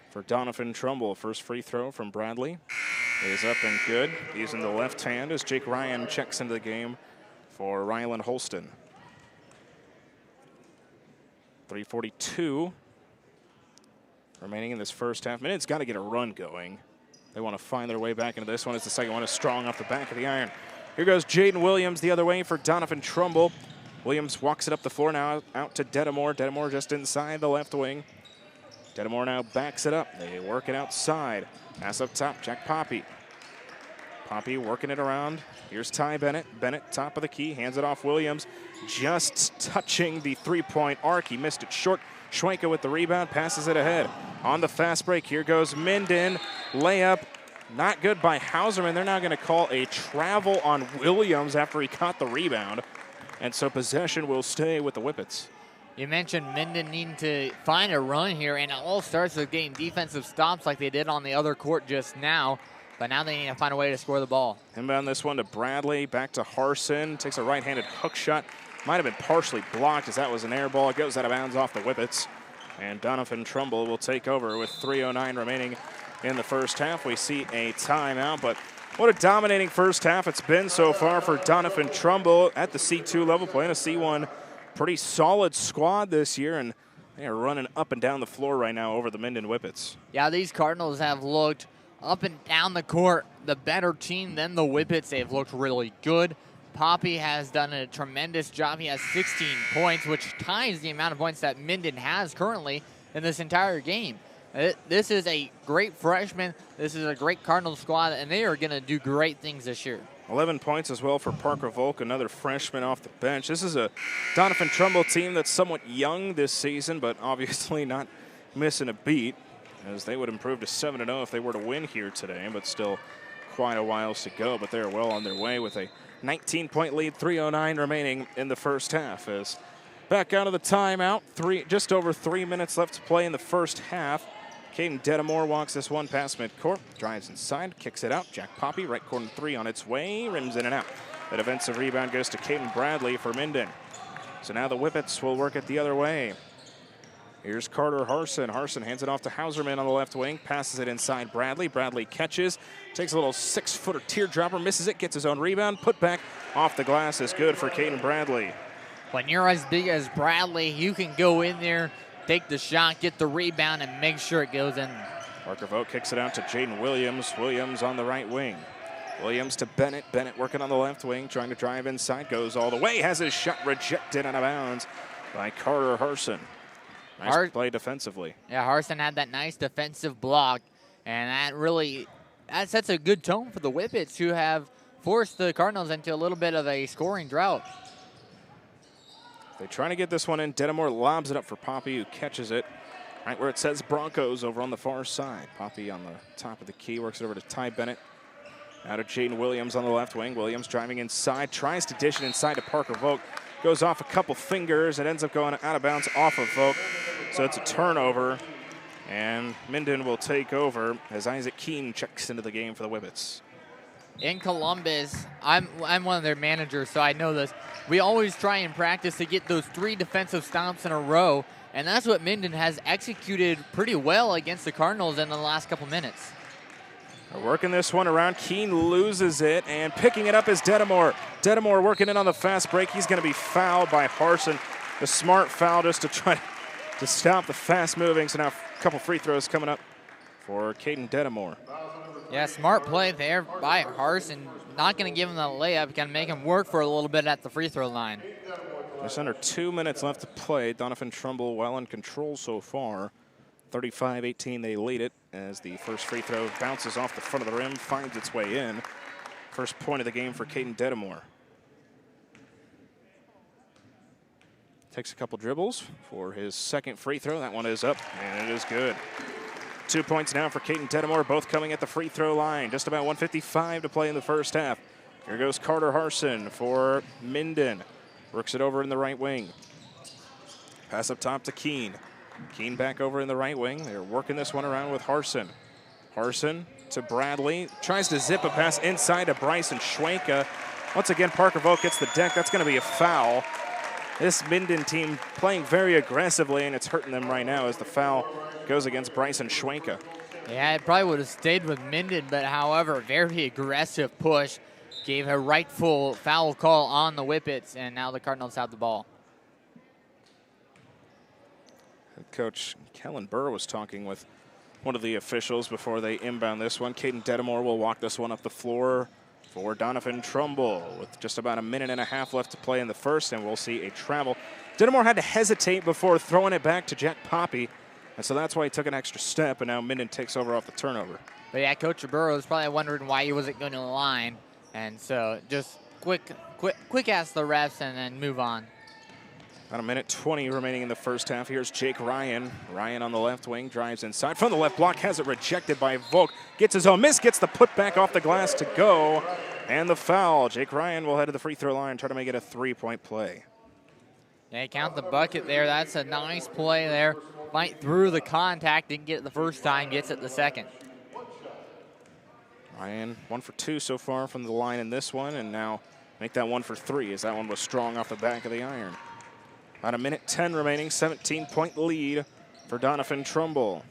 for Doniphan Trumbull. First free throw from Bradley is up and good. Using the left hand as Jake Ryan checks into the game for Ryland Holston. 3:42 remaining in this first half. Minden's got to get a run going. They want to find their way back into this one as the second one is strong off the back of the iron. Here goes Jaden Williams the other way for Doniphan Trumbull. Williams walks it up the floor now out to Dedamore. Dedamore just inside the left wing. Dedamore now backs it up. They work it outside. Pass up top, Jack Poppy. Poppy working it around. Here's Ty Bennett. Bennett, top of the key, hands it off Williams. Just touching the three-point arc. He missed it short. Schwenka with the rebound, passes it ahead. On the fast break, here goes Minden. Layup, not good by Hauserman. They're now going to call a travel on Williams after he caught the rebound. And so possession will stay with the Whippets. You mentioned Minden needing to find a run here, and it all starts with getting defensive stops like they did on the other court just now. But now they need to find a way to score the ball. Inbound this one to Bradley, back to Harson. Takes a right-handed hook shot. Might have been partially blocked as that was an air ball. It goes out of bounds off the Whippets. And Doniphan Trumbull will take over with 3:09 remaining in the first half. We see a timeout, but what a dominating first half it's been so far for Doniphan Trumbull at the C2 level, playing a C1 pretty solid squad this year, and they are running up and down the floor right now over the Minden Whippets. Yeah, these Cardinals have looked up and down the court the better team than the Whippets. They've looked really good. Poppy has done a tremendous job. He has 16 points, which ties the amount of points that Minden has currently in this entire game. This is a great freshman. This is a great Cardinals squad, and they are going to do great things this year. 11 points as well for Parker Volk, another freshman off the bench. This is a Doniphan Trumbull team that's somewhat young this season, but obviously not missing a beat, as they would improve to 7-0 if they were to win here today, but still quite a whiles to go. But they're well on their way with a 19-point lead, 3:09 remaining in the first half. As back out of the timeout, just over 3 minutes left to play in the first half. Caden Dedamore walks this one past midcourt, drives inside, kicks it out. Jack Poppy, right corner three on its way, rims in and out. The defensive rebound goes to Caden Bradley for Minden. So now the Whippets will work it the other way. Here's Carter Harson. Harson hands it off to Hauserman on the left wing, passes it inside Bradley. Bradley catches, takes a little 6-footer teardropper, misses it, gets his own rebound, put back off the glass is good for Caden Bradley. When you're as big as Bradley, you can go in there, take the shot, get the rebound, and make sure it goes in. Parker Vogt kicks it out to Jaden Williams. Williams on the right wing. Williams to Bennett. Bennett working on the left wing, trying to drive inside, goes all the way, has his shot rejected out of bounds by Carter Harson. Nice play defensively. Yeah, Harson had that nice defensive block, and that sets a good tone for the Whippets, who have forced the Cardinals into a little bit of a scoring drought. They're trying to get this one in. Dedamore lobs it up for Poppy, who catches it right where it says Broncos over on the far side. Poppy on the top of the key, works it over to Ty Bennett. Out of Jaden Williams on the left wing. Williams driving inside, tries to dish it inside to Parker Vogt. Goes off a couple fingers. It ends up going out of bounds off of Vogt. So it's a turnover, and Minden will take over as Isaac Keene checks into the game for the Whippets. in Columbus, I'm one of their managers, so I know this. We always try and practice to get those 3 defensive stops in a row, and that's what Minden has executed pretty well against the Cardinals in the last couple minutes. They're working this one around. Keene loses it, and picking it up is Dedamore. Dedamore working in on the fast break. He's going to be fouled by Harson. The smart foul just to try to stop the fast moving. So now a couple free throws coming up for Caden Dedamore. Yeah, smart play there by Harson. Not going to give him the layup. Going to make him work for a little bit at the free throw line. There's under 2 minutes left to play. Doniphan Trumbull well in control so far. 35-18, they lead it as the first free throw bounces off the front of the rim, finds its way in. First point of the game for Caden Dedamore. Takes a couple dribbles for his second free throw. That one is up, and it is good. 2 points now for Caden Dedamore, both coming at the free throw line. Just about 1:55 to play in the first half. Here goes Carter Harson for Minden. Works it over in the right wing. Pass up top to Keene. Keene back over in the right wing. They're working this one around with Harson. Harson to Bradley. Tries to zip a pass inside to Bryson Schwenka. Once again, Parker Volk gets the deck. That's going to be a foul. This Minden team playing very aggressively, and it's hurting them right now as the foul goes against Bryson Schwenka. Yeah, it probably would have stayed with Minden, but however, very aggressive push. Gave a rightful foul call on the Whippets, and now the Cardinals have the ball. Coach Kellen Burr was talking with one of the officials before they inbound this one. Caden Dedamore will walk this one up the floor for Doniphan Trumbull with just about a minute and a half left to play in the first, and we'll see a travel. Dedamore had to hesitate before throwing it back to Jack Poppy, and so that's why he took an extra step, and now Minden takes over off the turnover. But yeah, Coach Burrow was probably wondering why he wasn't going to the line, and so just quick ask the refs and then move on. About a minute 20 remaining in the first half. Here's Jake Ryan. Ryan on the left wing, drives inside from the left block, has it rejected by Volk. Gets his own miss, gets the putback off the glass to go. And the foul. Jake Ryan will head to the free throw line, try to make it a 3-point play. Yeah, count the bucket there. That's a nice play there. Fight through the contact, didn't get it the first time, gets it the second. Ryan 1 for 2 so far from the line in this one, and now make that 1 for 3 as that one was strong off the back of the iron. About a minute 10 remaining, 17-point lead for Doniphan Trumbull.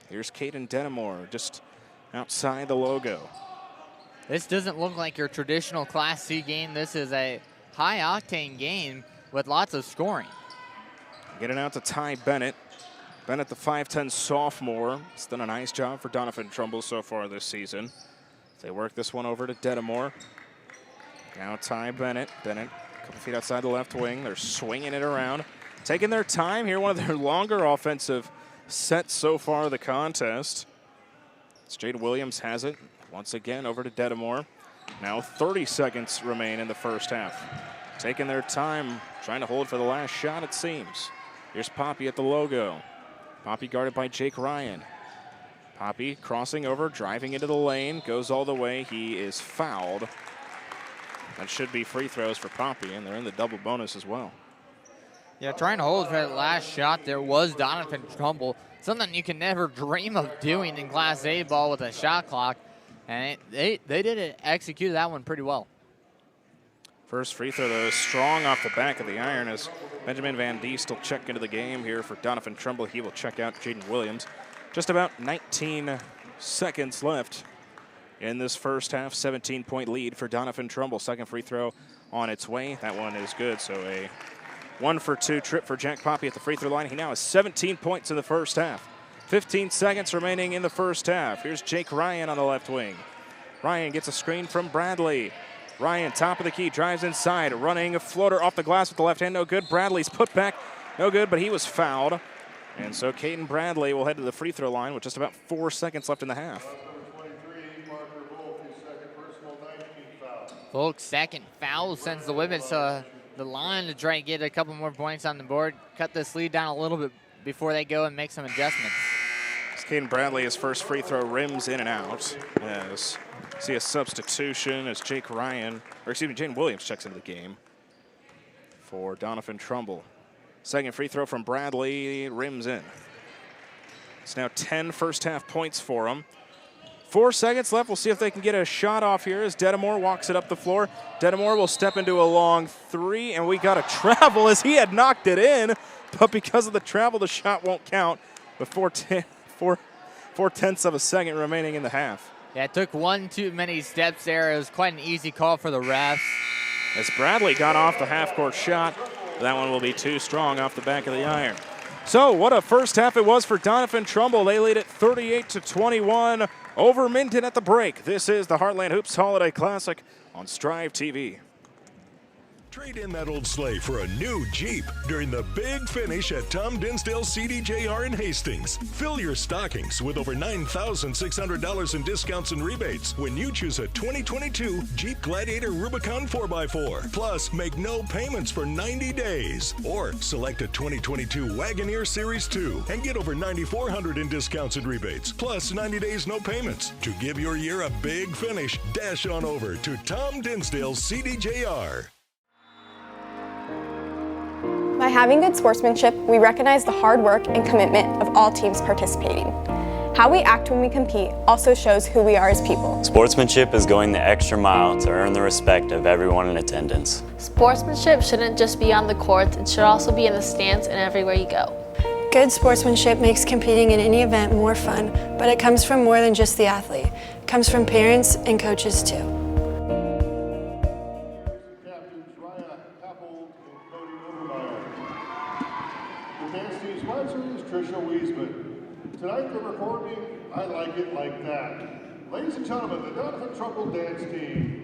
Here's Caden Dedamore just outside the logo. This doesn't look like your traditional Class C game. This is a high-octane game with lots of scoring. Get it out to Ty Bennett. Bennett, the 5'10 sophomore, has done a nice job for Doniphan Trumbull so far this season. They work this one over to Dedamore. Now Ty Bennett. Bennett, a couple feet outside the left wing. They're swinging it around. Taking their time here, one of their longer offensive sets so far of the contest. Jaden Williams has it. Once again, over to Dedamore. Now 30 seconds remain in the first half. Taking their time, trying to hold for the last shot, it seems. Here's Poppy at the logo. Poppy guarded by Jake Ryan. Poppy crossing over, driving into the lane, goes all the way. He is fouled. That should be free throws for Poppy, and they're in the double bonus as well. Yeah, trying to hold for that last shot there was Doniphan Trumbull. Something you can never dream of doing in Class A ball with a shot clock. And they executed that one pretty well. First free throw, though, strong off the back of the iron as Benjamin Van Diest will check into the game here for Doniphan Trumbull. He will check out Jaden Williams. Just about 19 seconds left in this first half. 17-point lead for Doniphan Trumbull. Second free throw on its way. That one is good, so a 1 for 2 trip for Jack Poppy at the free throw line. He now has 17 points in the first half. 15 seconds remaining in the first half. Here's Jake Ryan on the left wing. Ryan gets a screen from Bradley. Ryan, top of the key, drives inside, running a floater off the glass with the left hand, no good. Bradley's put back, no good, but he was fouled. And so Caden Bradley will head to the free throw line with just about 4 seconds left in the half. Volk's second foul sends the Whippets to the line to try to get a couple more points on the board, cut this lead down a little bit before they go and make some adjustments. Caden Bradley, his first free throw, rims in and out. As see a substitution as Jaden Williams checks into the game for Doniphan Trumbull. Second free throw from Bradley, rims in. It's now 10 first half points for him. 4 seconds left. We'll see if they can get a shot off here as Dedamore walks it up the floor. Dedamore will step into a long three, and we got a travel as he had knocked it in, but because of the travel, the shot won't count. With 4/10 of a second remaining in the half. Yeah, it took one too many steps there. It was quite an easy call for the refs. As Bradley got off the half-court shot, that one will be too strong off the back of the iron. So what a first half it was for Doniphan Trumbull. They lead it 38-21 over Minden at the break. This is the Heartland Hoops Holiday Classic on Strive TV. Trade in that old sleigh for a new Jeep during the big finish at Tom Dinsdale CDJR in Hastings. Fill your stockings with over $9,600 in discounts and rebates when you choose a 2022 Jeep Gladiator Rubicon 4x4. Plus, make no payments for 90 days. Or select a 2022 Wagoneer Series 2 and get over $9,400 in discounts and rebates. Plus, 90 days no payments. To give your year a big finish, dash on over to Tom Dinsdale CDJR. By having good sportsmanship, we recognize the hard work and commitment of all teams participating. How we act when we compete also shows who we are as people. Sportsmanship is going the extra mile to earn the respect of everyone in attendance. Sportsmanship shouldn't just be on the court, it should also be in the stands and everywhere you go. Good sportsmanship makes competing in any event more fun, but it comes from more than just the athlete. It comes from parents and coaches too. Tonight they're performing I Like It Like That. Ladies and gentlemen, the Doniphan Trumbull dance team.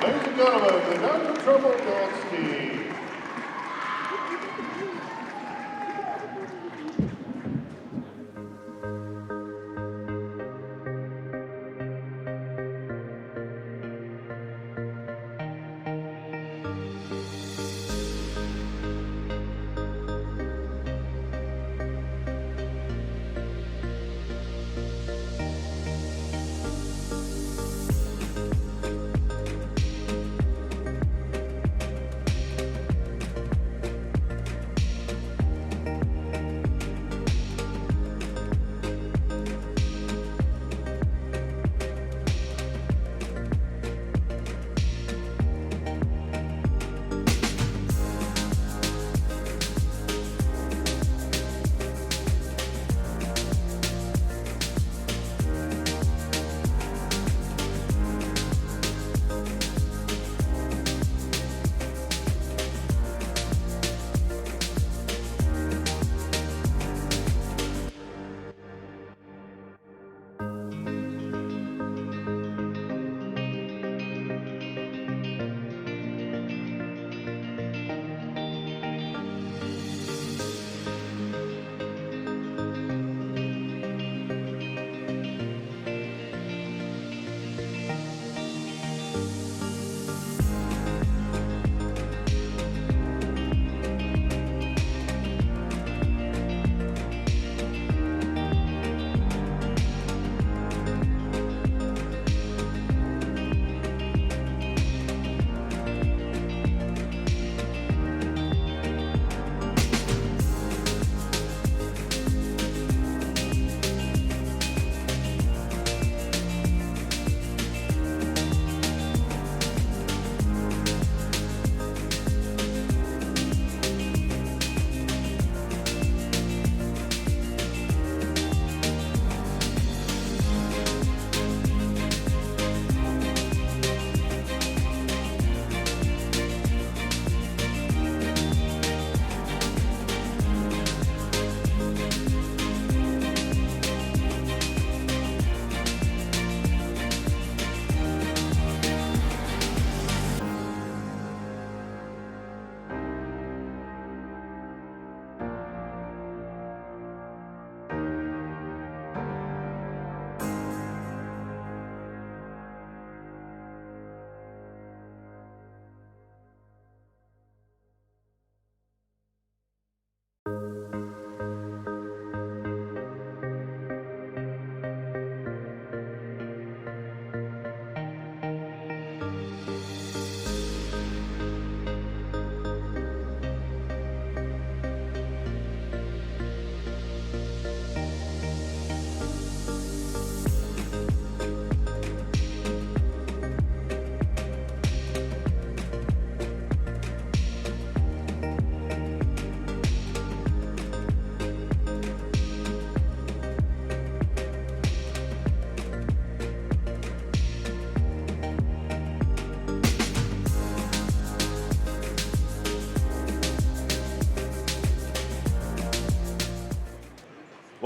Ladies and gentlemen, the Doniphan Trumbull dance team.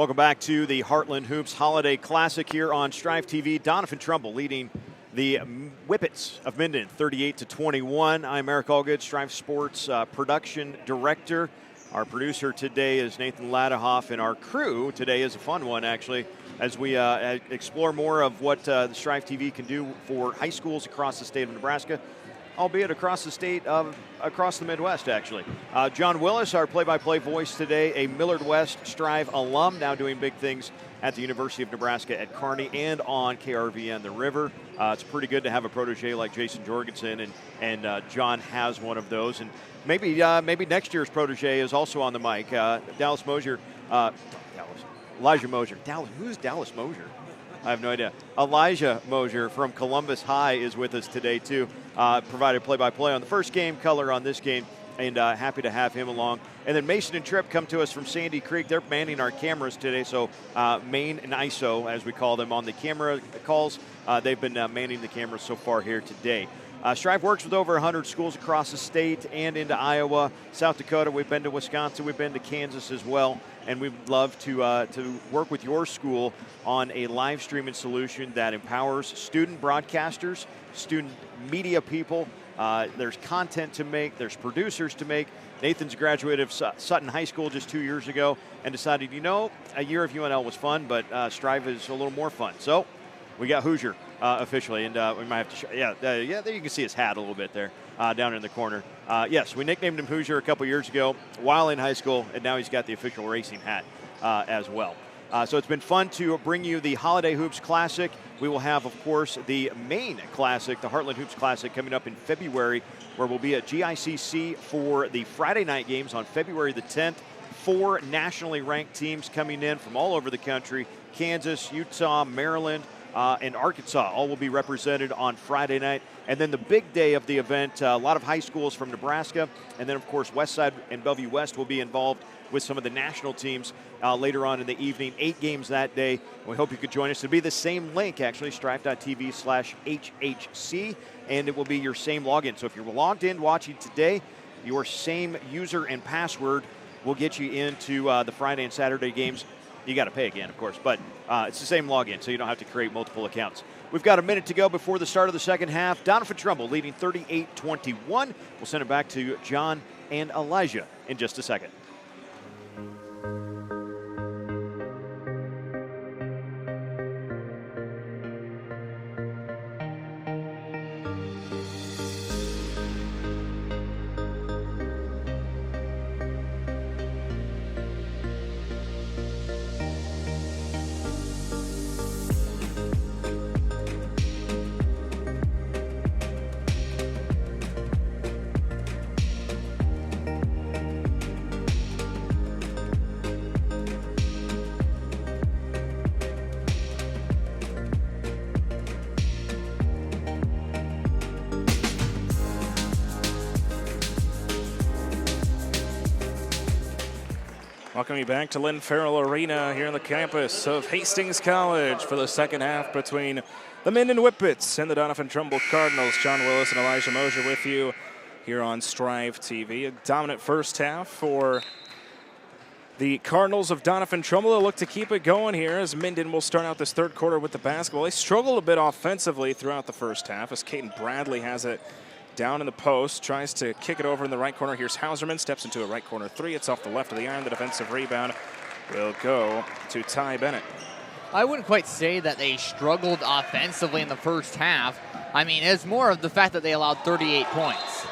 Welcome back to the Heartland Hoops Holiday Classic here on Strive TV. Doniphan Trumbull leading the Whippets of Minden 38-21. I'm Eric Allgood, Strive Sports production director. Our producer today is Nathan Ladahoff, and our crew today is a fun one, actually, as we explore more of what the Strive TV can do for high schools across the state of Nebraska, albeit across the state of across the Midwest, actually. John Willis, our play-by-play voice today, a Millard West Strive alum, now doing big things at the University of Nebraska at Kearney and on KRVN The River. It's pretty good to have a protege like Jason Jorgensen, and John has one of those. And maybe next year's protege is also on the mic. Elijah Mosier. Who's Dallas Mosier? I have no idea. Elijah Mosier from Columbus High is with us today, too. Provided play-by-play on the first game, color on this game, and happy to have him along. And then Mason and Tripp come to us from Sandy Creek. They're manning our cameras today, so main and ISO, as we call them, on the camera calls. They've been manning the cameras so far here today. Strive works with over 100 schools across the state and into Iowa, South Dakota. We've been to Wisconsin. We've been to Kansas as well. And we'd love to work with your school on a live streaming solution that empowers student broadcasters, student media people. There's content to make. There's producers to make. Nathan's graduated of Sutton High School just 2 years ago and decided, a year of UNL was fun, but Strive is a little more fun. So we got Hoosier officially, and we might have to there you can see his hat a little bit there down in the corner. Yes, we nicknamed him Hoosier a couple years ago while in high school, and now he's got the official racing hat as well. So it's been fun to bring you the Holiday Hoops Classic. We will have, of course, the main classic, the Heartland Hoops Classic, coming up in February, where we'll be at GICC for the Friday night games on February the 10th. 4 nationally ranked teams coming in from all over the country: Kansas, Utah, Maryland, and Arkansas all will be represented on Friday night. And then the big day of the event, a lot of high schools from Nebraska, and then, of course, Westside and Bellevue West will be involved with some of the national teams later on in the evening. 8 games that day. We hope you could join us. It'll be the same link, actually, strive.tv/HHC, and it will be your same login. So if you're logged in watching today, your same user and password will get you into the Friday and Saturday games. You got to pay again, of course, but it's the same login, so you don't have to create multiple accounts. We've got a minute to go before the start of the second half. Doniphan Trumbull leading 38-21. We'll send it back to John and Elijah in just a second. Welcome you back to Lynn Farrell Arena here on the campus of Hastings College for the second half between the Minden Whippets and the Doniphan Trumbull Cardinals. John Willis and Elijah Mosier with you here on Strive TV. A dominant first half for the Cardinals of Doniphan Trumbull. They'll look to keep it going here as Minden will start out this third quarter with the basketball. They struggled a bit offensively throughout the first half as Caden Bradley has it down in the post, tries to kick it over in the right corner. Here's Hauserman, steps into a right corner three. It's off the left of the iron. The defensive rebound will go to Ty Bennett. I wouldn't quite say that they struggled offensively in the first half. I mean, it's more of the fact that they allowed 38 points.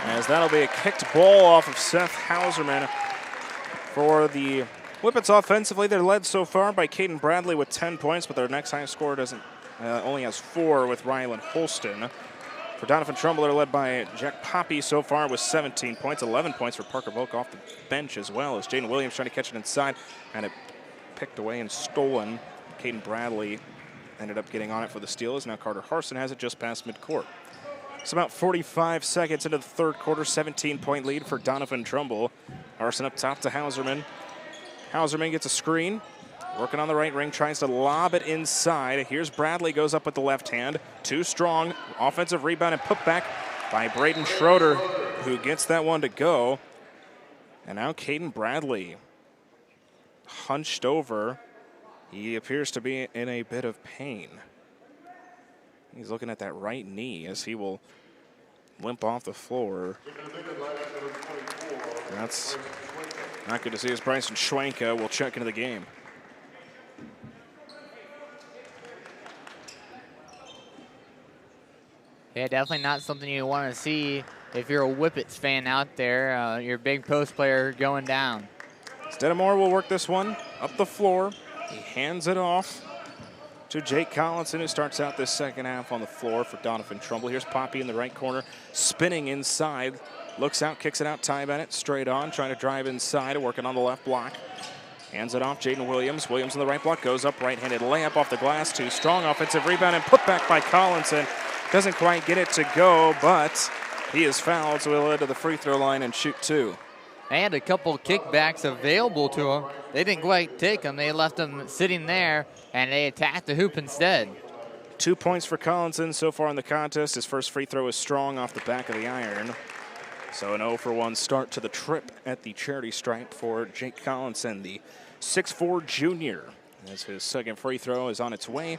As that'll be a kicked ball off of Seth Hauserman for the Whippets offensively. They're led so far by Caden Bradley with 10 points, but their next highest scorer only has 4 with Rylan Holston. For Doniphan Trumbull, they're led by Jack Poppy so far with 17 points, 11 points for Parker Volk off the bench as well as Jaden Williams trying to catch it inside, and it picked away and stolen. Caden Bradley ended up getting on it for the steal as now Carter Harson has it just past midcourt. It's about 45 seconds into the third quarter, 17-point lead for Doniphan Trumbull. Harson up top to Hauserman. Hauserman gets a screen. Working on the right ring, tries to lob it inside. Here's Bradley, goes up with the left hand. Too strong. Offensive rebound and put back by Braden Schroeder, who gets that one to go. And now Caden Bradley hunched over. He appears to be in a bit of pain. He's looking at that right knee as he will limp off the floor. That's not good to see as Bryson Schwenka will check into the game. Yeah, definitely not something you want to see if you're a Whippets fan out there. Your big post player going down. Stedamore will work this one up the floor. He hands it off to Jake Collinson, who starts out this second half on the floor for Doniphan Trumbull. Here's Poppy in the right corner, spinning inside. Looks out, kicks it out. Ty Bennett straight on, trying to drive inside, working on the left block. Hands it off, Jaden Williams. Williams in the right block, goes up, right-handed layup off the glass. Too strong, offensive rebound, and put back by Collinson. Doesn't quite get it to go, but he is fouled, so he'll head to the free throw line and shoot two. They had a couple kickbacks available to him. They didn't quite take them. They left them sitting there, and they attacked the hoop instead. 2 points for Collinson so far in the contest. His first free throw is strong off the back of the iron. So an 0-for-1 start to the trip at the charity stripe for Jake Collinson, the 6'4" junior. As his second free throw is on its way,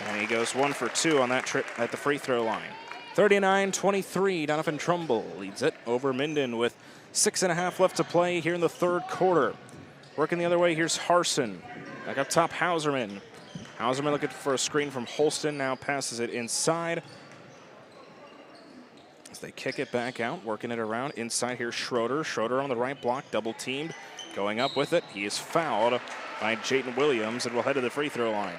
and he goes 1 for 2 on that trip at the free throw line. 39-23, Doniphan Trumbull leads it over Minden with 6.5 left to play here in the third quarter. Working the other way, here's Harson. Back up top, Hauserman. Hauserman looking for a screen from Holston, now passes it inside. As they kick it back out, working it around. Inside here, Schroeder. Schroeder on the right block, double teamed. Going up with it, he is fouled by Jayden Williams and will head to the free throw line.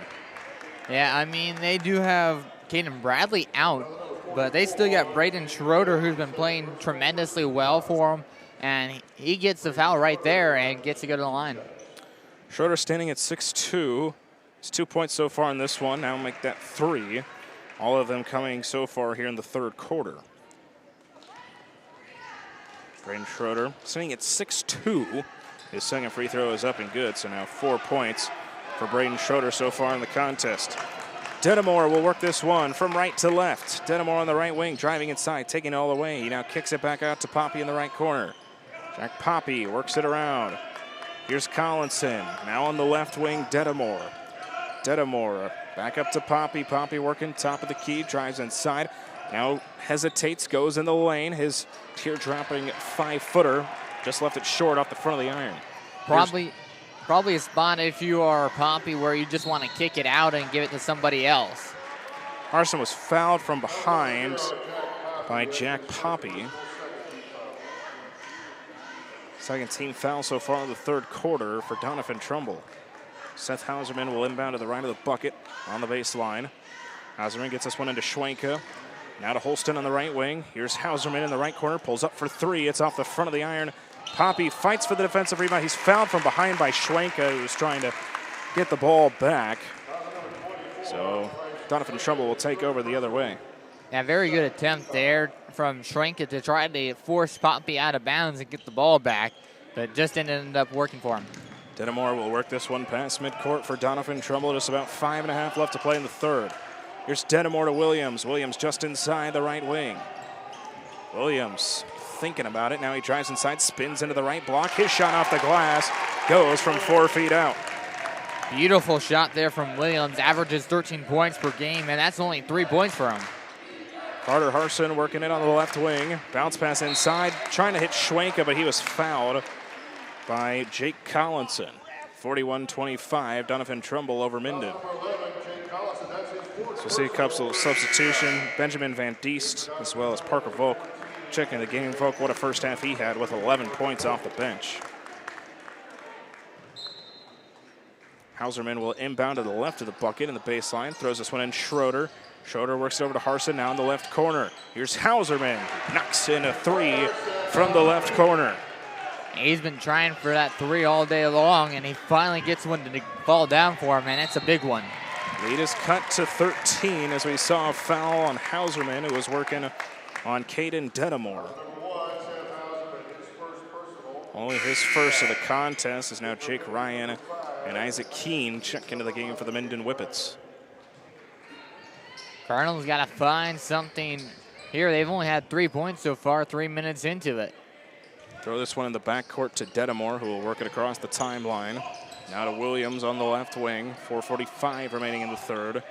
Yeah, I mean, they do have Caden Bradley out, but they still got Braden Schroeder, who's been playing tremendously well for them, and he gets the foul right there and gets to go to the line. Schroeder standing at 6'2". It's 2 points so far in this one. Now make that 3. All of them coming so far here in the third quarter. Braden Schroeder standing at 6'2". His second free throw is up and good, so now 4 points for Braden Schroeder so far in the contest. Denimore will work this one from right to left. Denimore on the right wing, driving inside, taking it all the way. He now kicks it back out to Poppy in the right corner. Jack Poppy works it around. Here's Collinson, now on the left wing, Denimore. Denimore back up to Poppy. Poppy working top of the key, drives inside. Now hesitates, goes in the lane. His tear-dropping 5-footer just left it short off the front of the iron. Probably a spot if you are Poppy where you just want to kick it out and give it to somebody else. Harson was fouled from behind by Jack Poppy. Second team foul so far in the third quarter for Doniphan Trumbull. Seth Hauserman will inbound to the right of the bucket on the baseline. Hauserman gets this one into Schwenka. Now to Holston on the right wing. Here's Hauserman in the right corner, pulls up for 3. It's off the front of the iron. Poppy fights for the defensive rebound. He's fouled from behind by Schwenka, who's trying to get the ball back. So Doniphan Trumbull will take over the other way. Yeah, very good attempt there from Schwenka to try to force Poppy out of bounds and get the ball back, but just didn't end up working for him. Denimore will work this one past midcourt for Doniphan Trumbull. Just about 5.5 left to play in the third. Here's Denimore to Williams. Williams just inside the right wing. Williams thinking about it. Now he drives inside, spins into the right block. His shot off the glass goes from 4 feet out. Beautiful shot there from Williams. Averages 13 points per game, and that's only 3 points for him. Carter Harson working it on the left wing. Bounce pass inside, trying to hit Schwenka, but he was fouled by Jake Collinson. 41-25, Doniphan Trumbull over Minden. So we'll see a couple of substitution. Benjamin Van Diest as well as Parker Volk checking the game. Volk, what a first half he had with 11 points off the bench. Hauserman will inbound to the left of the bucket in the baseline. Throws this one in Schroeder. Schroeder works it over to Harson now in the left corner. Here's Hauserman. Knocks in a 3 from the left corner. He's been trying for that 3 all day long, and he finally gets one to fall down for him, and it's a big one. Lead is cut to 13 as we saw a foul on Hauserman, who was working on Caden Denimore. Only his first of the contest is now Jake Ryan and Isaac Keene check into the game for the Minden Whippets. Cardinals got to find something here. They've only had 3 points so far, 3 minutes into it. Throw this one in the backcourt to Denimore, who will work it across the timeline. Now to Williams on the left wing. 4:45 remaining in the third.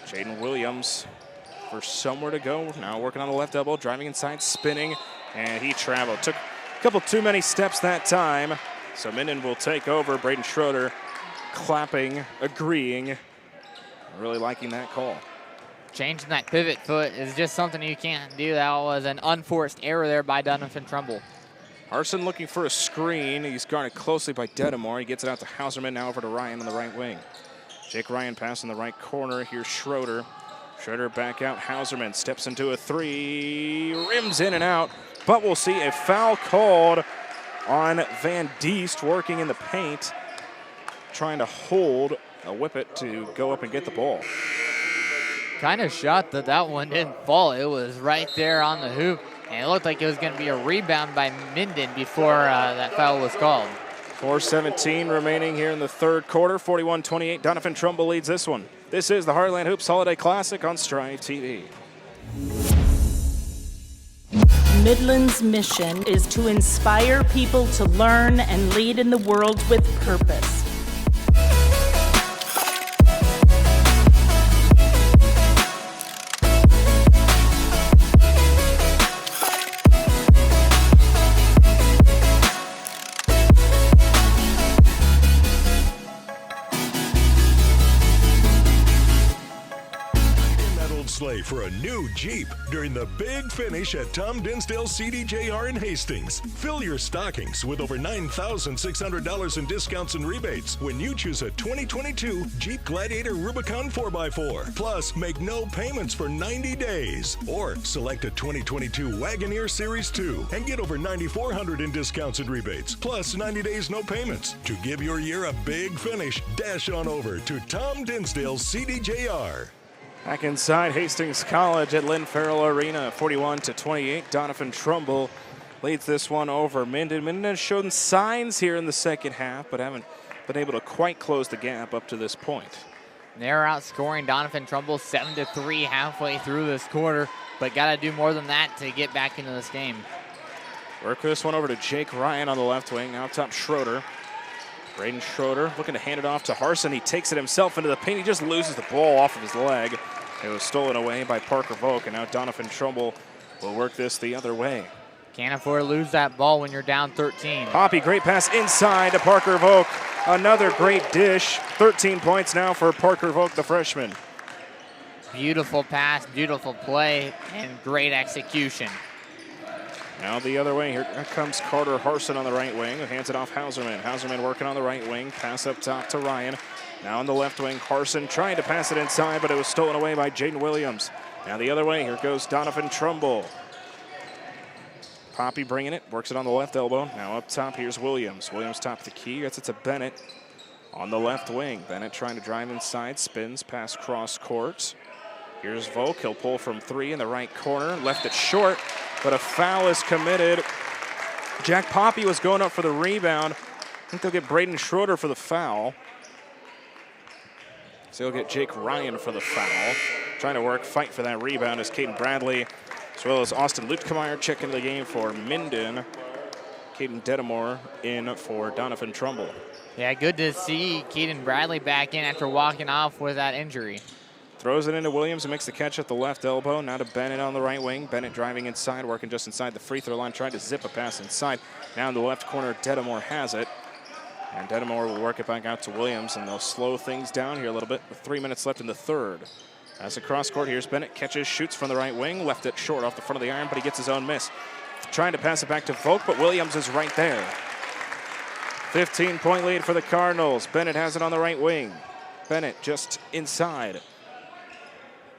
Jaden Williams for somewhere to go. Now working on the left elbow, driving inside, spinning, and he traveled. Took a couple too many steps that time. So Minden will take over. Braden Schroeder clapping, agreeing, really liking that call. Changing that pivot foot is just something you can't do. That was an unforced error there by Doniphan Trumbull. Harson looking for a screen. He's guarded closely by Dedamore. He gets it out to Hauserman, now over to Ryan on the right wing. Jake Ryan pass in the right corner. Here's Schroeder. Schroeder back out. Hauserman steps into a three. Rims in and out, but we'll see a foul called on Van Diest working in the paint, trying to hold a whippet to go up and get the ball. Kind of shocked that that one didn't fall. It was right there on the hoop, and it looked like it was going to be a rebound by Minden before that foul was called. 4:17 remaining here in the third quarter. 41-28. Doniphan Trumbull leads this one. This is the Heartland Hoops Holiday Classic on Strive TV. Midland's mission is to inspire people to learn and lead in the world with purpose. Sleigh for a new Jeep during the big finish at Tom Dinsdale CDJR in Hastings. Fill your stockings with over $9,600 in discounts and rebates when you choose a 2022 Jeep Gladiator Rubicon 4x4. Plus, make no payments for 90 days. Or select a 2022 Wagoneer Series 2 and get over $9,400 in discounts and rebates. Plus, 90 days no payments. To give your year a big finish, dash on over to Tom Dinsdale CDJR. Back inside Hastings College at Lynn Farrell Arena, 41-28. Doniphan Trumbull leads this one over Minden. Minden has shown signs here in the second half, but haven't been able to quite close the gap up to this point. They're outscoring Doniphan Trumbull 7-3 halfway through this quarter, but got to do more than that to get back into this game. Work this one over to Jake Ryan on the left wing. Now top Schroeder. Braden Schroeder looking to hand it off to Harson. He takes it himself into the paint. He just loses the ball off of his leg. It was stolen away by Parker Volk, and now Doniphan Trumbull will work this the other way. Can't afford to lose that ball when you're down 13. Poppy, great pass inside to Parker Volk. Another great dish. 13 points now for Parker Volk, the freshman. Beautiful pass, beautiful play, and great execution. Now the other way, here comes Carter Harson on the right wing, who hands it off Hauserman. Hauserman working on the right wing, pass up top to Ryan. Now on the left wing, Harson trying to pass it inside, but it was stolen away by Jaden Williams. Now the other way, here goes Doniphan Trumbull. Poppy bringing it, works it on the left elbow. Now up top, here's Williams. Williams top the key, gets it to Bennett on the left wing. Bennett trying to drive inside, spins, pass cross court. Here's Volk, he'll pull from three in the right corner, left it short, but a foul is committed. Jack Poppy was going up for the rebound. I think they'll get Braden Schroeder for the foul. So they'll get Jake Ryan for the foul. Trying to fight for that rebound is Caden Bradley, as well as Austin Lutkemeyer check into the game for Minden. Caden Dedamore in for Doniphan Trumbull. Yeah, good to see Caden Bradley back in after walking off with that injury. Throws it into Williams and makes the catch at the left elbow. Now to Bennett on the right wing. Bennett driving inside, working just inside the free throw line, trying to zip a pass inside. Now in the left corner, Dedamore has it. And Dedamore will work it back out to Williams, and they'll slow things down here a little bit with 3 minutes left in the third. As a cross court, here's Bennett, catches, shoots from the right wing, left it short off the front of the iron, but he gets his own miss. Trying to pass it back to Volk, but Williams is right there. 15-point lead for the Cardinals. Bennett has it on the right wing. Bennett just inside.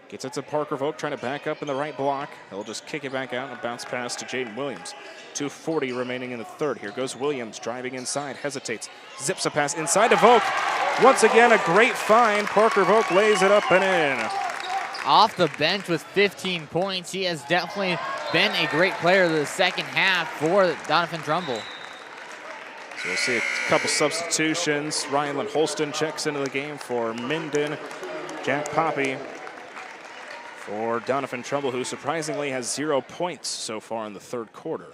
Gets it to Parker Volk, trying to back up in the right block. He'll just kick it back out and bounce pass to Jaden Williams. 2:40 remaining in the third. Here goes Williams, driving inside, hesitates, zips a pass inside to Volk. Once again, a great find. Parker Volk lays it up and in. Off the bench with 15 points. He has definitely been a great player the second half for Doniphan Trumbull. So we'll see a couple substitutions. Ryan Holston checks into the game for Minden. Jack Poppy for Doniphan Trumbull, who surprisingly has 0 points so far in the third quarter.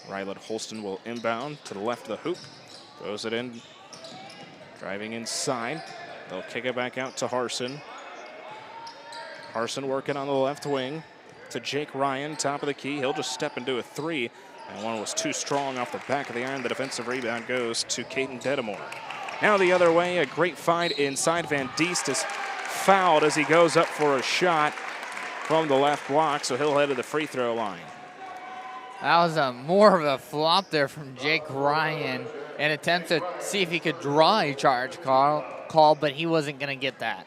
Ryland Holston will inbound to the left of the hoop. Throws it in. Driving inside. They'll kick it back out to Harson. Harson working on the left wing to Jake Ryan, top of the key. He'll just step into a three. And one was too strong off the back of the iron. The defensive rebound goes to Caden Dedamore. Now the other way, a great find inside. Van Diest is fouled as he goes up for a shot from the left block, so he'll head to the free throw line. That was more of a flop there from Jake Ryan. An attempt to see if he could draw a charge call, but he wasn't going to get that.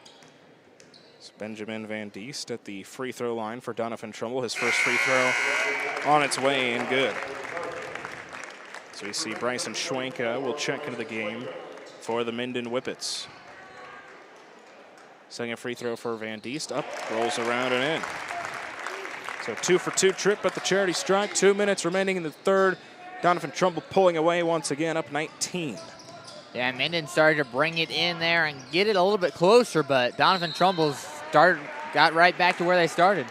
It's Benjamin Van Diest at the free throw line for Doniphan Trumbull. His first free throw on its way and good. So we see Bryson Schwenka will check into the game for the Minden Whippets. Second free throw for Van Diest. Up, rolls around and in. So 2-for-2 trip at the charity stripe. 2 minutes remaining in the third. Doniphan Trumbull pulling away once again, up 19. Yeah, Minden started to bring it in there and get it a little bit closer, but Doniphan Trumbull got right back to where they started.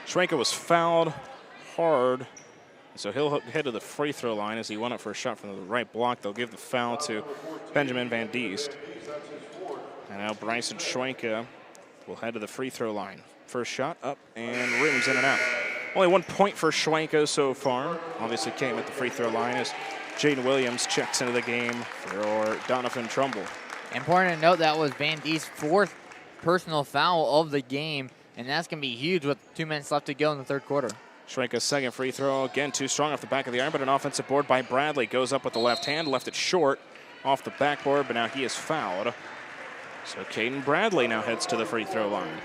Schwenka was fouled hard, so he'll head to the free throw line as he went up for a shot from the right block. They'll give the foul to Benjamin Van Diest. And now Bryson Schwenka will head to the free throw line. First shot up and rims in and out. Only 1 point for Schwenka so far. Obviously came at the free throw line as Jaden Williams checks into the game for Doniphan Trumbull. Important to note that was Van Diest's fourth personal foul of the game, and that's going to be huge with 2 minutes left to go in the third quarter. Schwenka's second free throw, again too strong off the back of the iron, but an offensive board by Bradley. Goes up with the left hand, left it short off the backboard, but now he is fouled. So Caden Bradley now heads to the free throw line.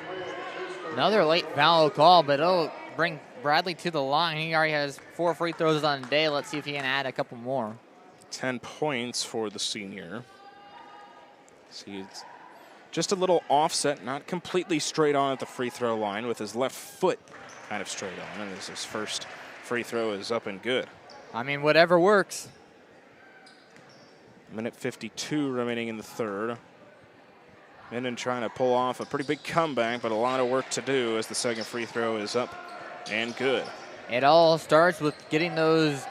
Another late foul call, but it'll bring Bradley to the line. He already has 4 free throws on the day. Let's see if he can add a couple more. 10 points for the senior. See, it's just a little offset, not completely straight on at the free throw line with his left foot kind of straight on. And his first free throw is up and good. I mean, whatever works. Minute 52 remaining in the third. Minden trying to pull off a pretty big comeback, but a lot of work to do as the second free throw is up and good. It all starts with getting those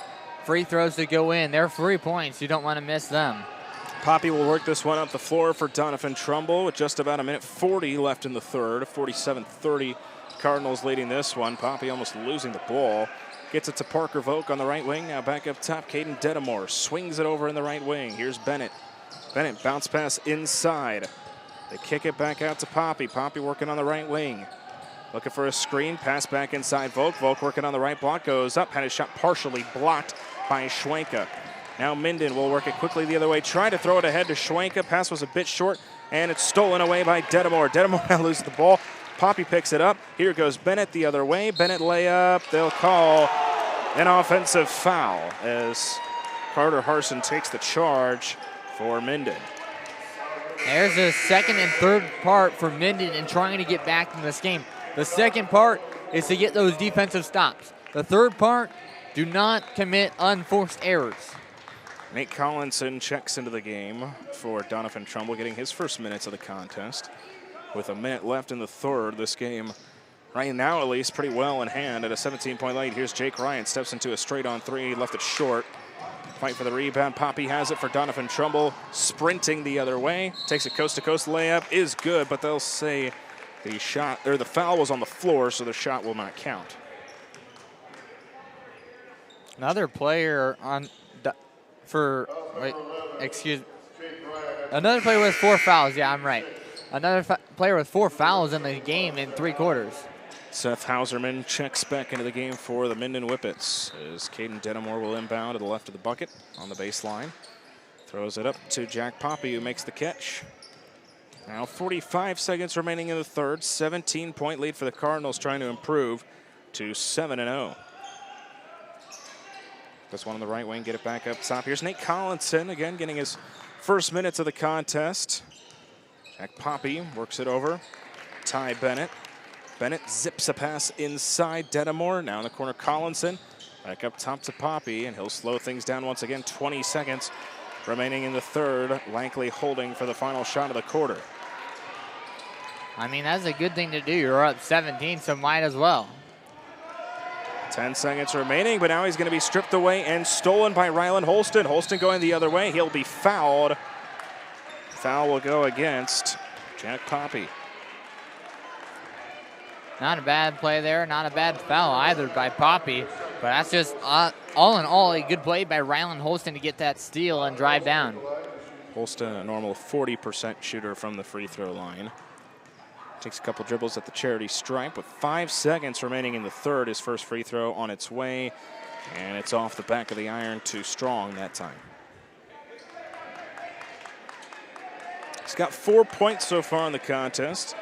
free throws to go in. They're 3 points. You don't want to miss them. Poppy will work this one up the floor for Doniphan Trumbull with just about a minute 40 left in the third. 47-30. Cardinals leading this one. Poppy almost losing the ball. Gets it to Parker Volk on the right wing. Now back up top, Caden Dedamore swings it over in the right wing. Here's Bennett. Bennett bounce pass inside. They kick it back out to Poppy. Poppy working on the right wing. Looking for a screen, pass back inside Volk. Volk working on the right block, goes up, had his shot partially blocked by Schwenka. Now Minden will work it quickly the other way, try to throw it ahead to Schwenka. Pass was a bit short, and it's stolen away by Dedamore. Dedamore now loses the ball. Poppy picks it up. Here goes Bennett the other way. Bennett layup. They'll call an offensive foul as Carter Harson takes the charge for Minden. There's the second and third part for Minden in trying to get back in this game. The second part is to get those defensive stops. The third part, do not commit unforced errors. Nate Collinson checks into the game for Doniphan Trumbull, getting his first minutes of the contest. With a minute left in the third, this game, right now at least, pretty well in hand at a 17-point lead. Here's Jake Ryan, steps into a straight-on three, left it short. Fight for the rebound. Poppy has it for Doniphan Trumbull, sprinting the other way. Takes a coast-to-coast layup, is good, but they'll say the shot, or the foul was on the floor, so the shot will not count. Another player another player with 4 fouls. Yeah, I'm right. Another player with 4 fouls in the game in 3 quarters. Seth Hauserman checks back into the game for the Minden Whippets as Caden Dedamore will inbound to the left of the bucket on the baseline. Throws it up to Jack Poppy, who makes the catch. Now 45 seconds remaining in the third. 17-point lead for the Cardinals, trying to improve to 7-0. This one on the right wing, get it back up top. Here's Nate Collinson, again getting his first minutes of the contest. Jack Poppy works it over. Ty Bennett. Bennett zips a pass inside Dedamore. Now in the corner, Collinson. Back up top to Poppy, and he'll slow things down once again. 20 seconds remaining in the third. Lankley holding for the final shot of the quarter. I mean, that's a good thing to do. You're up 17, so might as well. 10 seconds remaining, but now he's going to be stripped away and stolen by Rylan Holston. Holston going the other way. He'll be fouled. Foul will go against Jack Poppy. Not a bad play there, not a bad foul either by Poppy, but that's just all in all a good play by Rylan Holston to get that steal and drive down. Holston, a normal 40% shooter from the free throw line. Takes a couple dribbles at the charity stripe with 5 seconds remaining in the third. His first free throw on its way, and it's off the back of the iron to Strong that time. He's got 4 points so far in the contest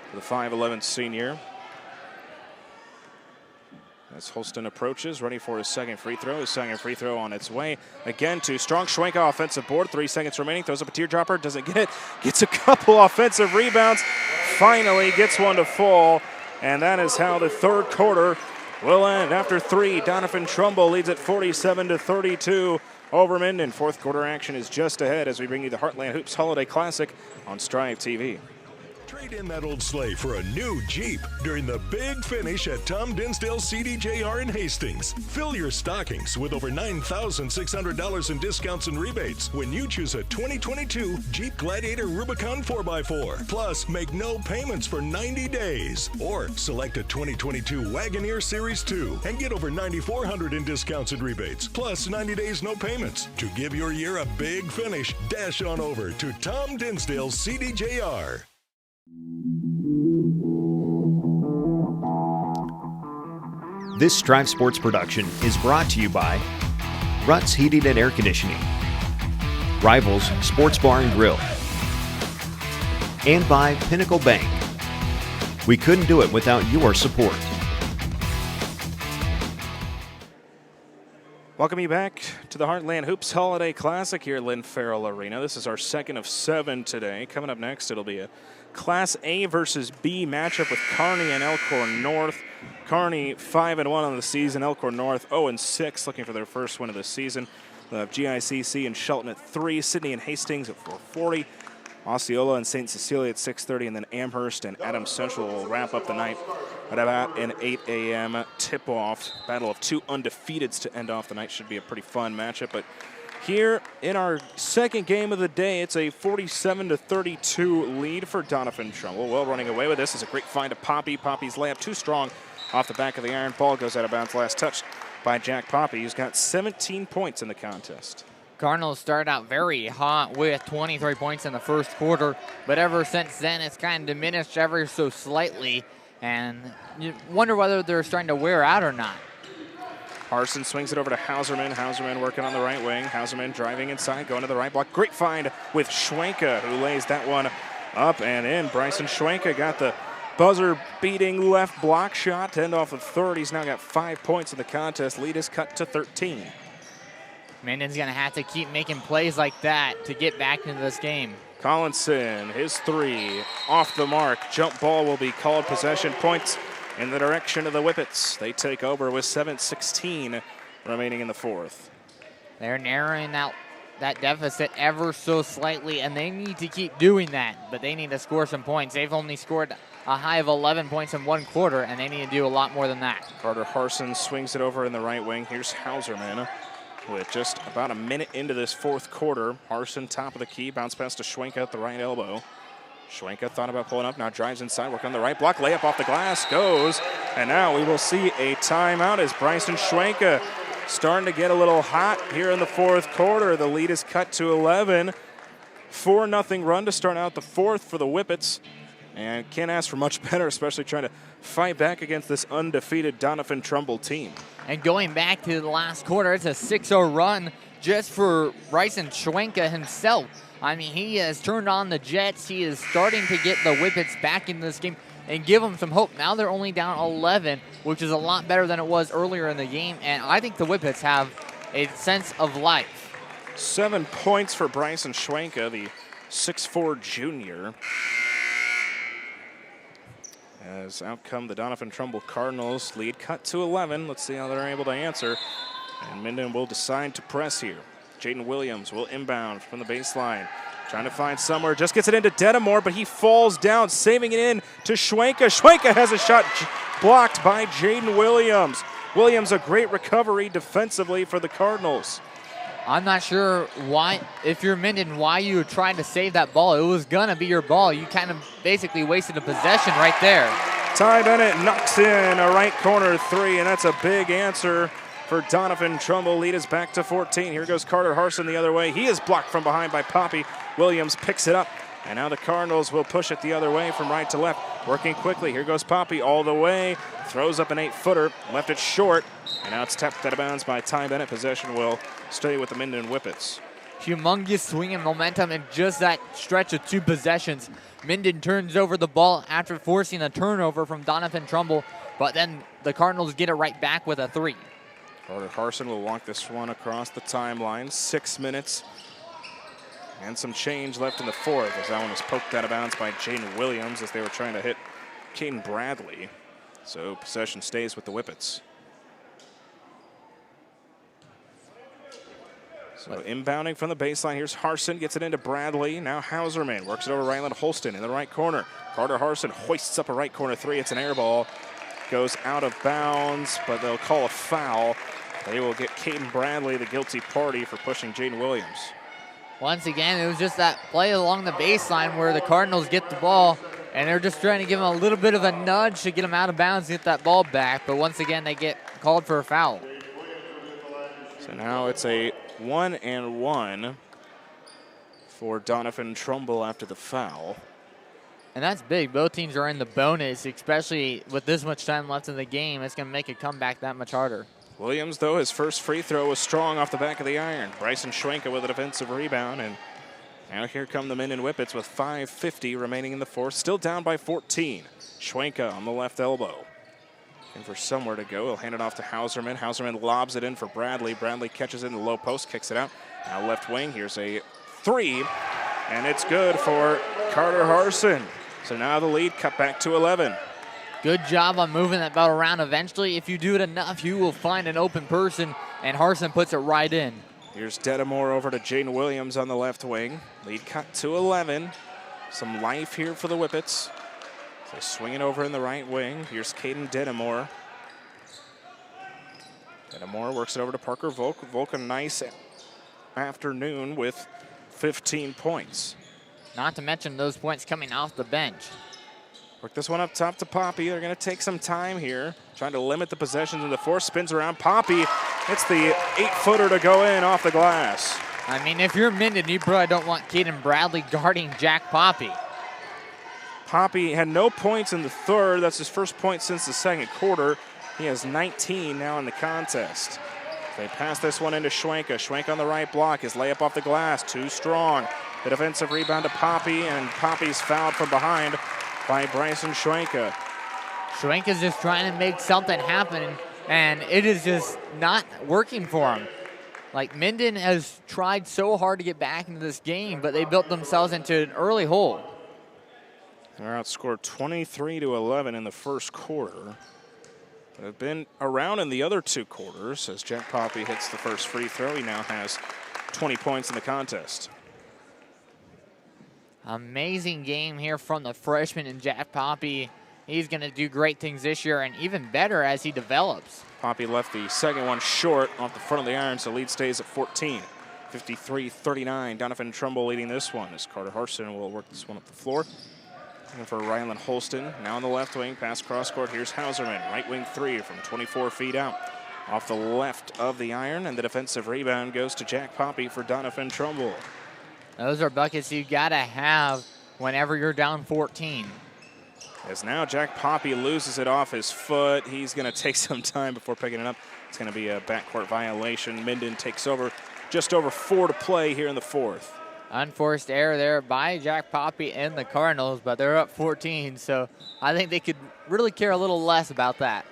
for the 5'11 senior. As Holston approaches, ready for his second free throw. His second free throw on its way. Again to Strong. Schwenka offensive board. 3 seconds remaining. Throws up a teardropper. Doesn't get it. Gets a couple offensive rebounds. Finally gets one to fall. And that is how the third quarter will end. After 3, Doniphan Trumbull leads at 47-32 over Minden. Fourth quarter action is just ahead as we bring you the Heartland Hoops Holiday Classic on Strive TV. Trade in that old sleigh for a new Jeep during the big finish at Tom Dinsdale CDJR in Hastings. Fill your stockings with over $9,600 in discounts and rebates when you choose a 2022 Jeep Gladiator Rubicon 4x4. Plus, make no payments for 90 days. Or select a 2022 Wagoneer Series 2 and get over $9,400 in discounts and rebates. Plus, 90 days no payments. To give your year a big finish, dash on over to Tom Dinsdale CDJR. This Strive Sports production is brought to you by Ruts Heating and Air Conditioning, Rivals Sports Bar and Grill, and by Pinnacle Bank. We couldn't do it without your support. Welcome you back to the Heartland Hoops Holiday Classic here at Lynn Farrell Arena. This is our second of 7 today. Coming up next, it'll be a Class A versus B matchup with Kearney and Elkhorn North. Kearney 5-1 on the season. Elkhorn North 0-6, looking for their first win of the season. They'll have GICC and Shelton at 3, Sydney and Hastings at 4:40, Osceola and St. Cecilia at 6:30, and then Amherst and Adams Central will wrap up the night at about an 8 a.m. tip-off. Battle of 2 undefeateds to end off the night. Should be a pretty fun matchup. But here in our second game of the day, it's a 47-32 lead for Doniphan Trumbull. Well, running away with this is a great find of Poppy. Poppy's layup too strong off the back of the iron. Ball goes out of bounds. Last touch by Jack Poppy, who's got 17 points in the contest. Cardinals started out very hot with 23 points in the first quarter, but ever since then it's kind of diminished ever so slightly, and you wonder whether they're starting to wear out or not. Harson swings it over to Hauserman. Hauserman working on the right wing. Hauserman driving inside, going to the right block. Great find with Schwenka, who lays that one up and in. Bryson Schwenka got the buzzer-beating left block shot to end off the third. He's now got 5 points in the contest. Lead is cut to 13. Minden's going to have to keep making plays like that to get back into this game. Collinson, his 3, off the mark. Jump ball will be called. Possession points in the direction of the Whippets. They take over with 7:16 remaining in the fourth. They're narrowing out that deficit ever so slightly, and they need to keep doing that, but they need to score some points. They've only scored a high of 11 points in 1 quarter, and they need to do a lot more than that. Carter Harson swings it over in the right wing. Here's Hauserman with just about a minute into this fourth quarter. Harson top of the key, bounce pass to Schwenka at the right elbow. Schwenka thought about pulling up, now drives inside, work on the right block, layup off the glass, goes, and now we will see a timeout as Bryson Schwenka starting to get a little hot here in the fourth quarter. The lead is cut to 11. 4-0 run to start out the fourth for the Whippets, and can't ask for much better, especially trying to fight back against this undefeated Doniphan Trumbull team. And going back to the last quarter, it's a 6-0 run just for Bryson Schwenka himself. I mean, he has turned on the Jets. He is starting to get the Whippets back into this game and give them some hope. Now they're only down 11, which is a lot better than it was earlier in the game, and I think the Whippets have a sense of life. 7 points for Bryson Schwenka, the 6'4 junior. As out come the Doniphan Trumbull Cardinals. Lead cut to 11. Let's see how they're able to answer. And Minden will decide to press here. Jaden Williams will inbound from the baseline. Trying to find somewhere. Just gets it into Dedamore, but he falls down, saving it in to Schwenka. Schwenka has a shot blocked by Jaden Williams. Williams, a great recovery defensively for the Cardinals. I'm not sure why, if you're Minden, why you were trying to save that ball. It was going to be your ball. You kind of basically wasted a possession right there. Ty Bennett knocks in a right corner three, and that's a big answer for Doniphan. Trumbull lead is back to 14. Here goes Carter Harson the other way. He is blocked from behind by Poppy. Williams picks it up, and now the Cardinals will push it the other way from right to left. Working quickly. Here goes Poppy all the way. Throws up an 8-footer, left it short, and now it's tapped out of bounds by Ty Bennett. Possession will stay with the Minden Whippets. Humongous swing and momentum in just that stretch of 2 possessions. Minden turns over the ball after forcing a turnover from Doniphan Trumbull, but then the Cardinals get it right back with a 3. Carter Harson will walk this one across the timeline. 6 minutes and some change left in the fourth as that one was poked out of bounds by Jaden Williams as they were trying to hit Caden Bradley. So possession stays with the Whippets. So inbounding from the baseline, here's Harson, gets it into Bradley. Now Hauserman works it over Ryland Holston in the right corner. Carter Harson hoists up a right corner 3. It's an air ball. Goes out of bounds, but they'll call a foul. They will get Caden Bradley, the guilty party, for pushing Jaden Williams. Once again, it was just that play along the baseline where the Cardinals get the ball, and they're just trying to give him a little bit of a nudge to get him out of bounds and get that ball back. But once again, they get called for a foul. So now it's a 1-and-1 for Doniphan Trumbull after the foul. And that's big. Both teams are in the bonus, especially with this much time left in the game. It's going to make a comeback that much harder. Williams, though, his first free throw was strong off the back of the iron. Bryson Schwenka with a defensive rebound, and now here come the Minden Whippets with 5:50 remaining in the fourth. Still down by 14. Schwenka on the left elbow. And for somewhere to go, he'll hand it off to Hauserman. Hauserman lobs it in for Bradley. Bradley catches it in the low post, kicks it out. Now left wing, here's a 3, and it's good for Carter Harson. So now the lead cut back to 11. Good job on moving that ball around. Eventually, if you do it enough, you will find an open person, and Harson puts it right in. Here's Dedamore over to Jaden Williams on the left wing. Lead cut to 11. Some life here for the Whippets. They swing it over in the right wing. Here's Caden Dedamore. Dedamore works it over to Parker Volk. Volk a nice afternoon with 15 points. Not to mention those points coming off the bench. Work this one up top to Poppy. They're going to take some time here, trying to limit the possessions in the fourth. Spins around. Poppy, it's the 8-footer to go in off the glass. I mean, if you're Minden, you probably don't want Caden Bradley guarding Jack Poppy. Poppy had no points in the third. That's his first point since the second quarter. He has 19 now in the contest. They pass this one into Schwenka. Schwenka on the right block. His layup off the glass, too strong. The defensive rebound to Poppy, and Poppy's fouled from behind by Bryson Schwenka. Schwenka's just trying to make something happen, and it is just not working for him. Like, Minden has tried so hard to get back into this game, but they built themselves into an early hole. They're outscored 23-11 in the first quarter. They've been around in the other 2 quarters as Jack Poppy hits the first free throw. He now has 20 points in the contest. Amazing game here from the freshman and Jack Poppy. He's going to do great things this year and even better as he develops. Poppy left the second one short off the front of the iron, so lead stays at 14. 53-39. Doniphan Trumbull leading this one as Carter Harson will work this one up the floor. And for Ryland Holston, now on the left wing, pass cross court. Here's Hauserman, right wing 3 from 24 feet out. Off the left of the iron, and the defensive rebound goes to Jack Poppy for Doniphan Trumbull. Those are buckets you gotta have whenever you're down 14. As now Jack Poppy loses it off his foot. He's gonna take some time before picking it up. It's gonna be a backcourt violation. Minden takes over, just over 4 to play here in the fourth. Unforced error there by Jack Poppy and the Cardinals, but they're up 14, so I think they could really care a little less about that.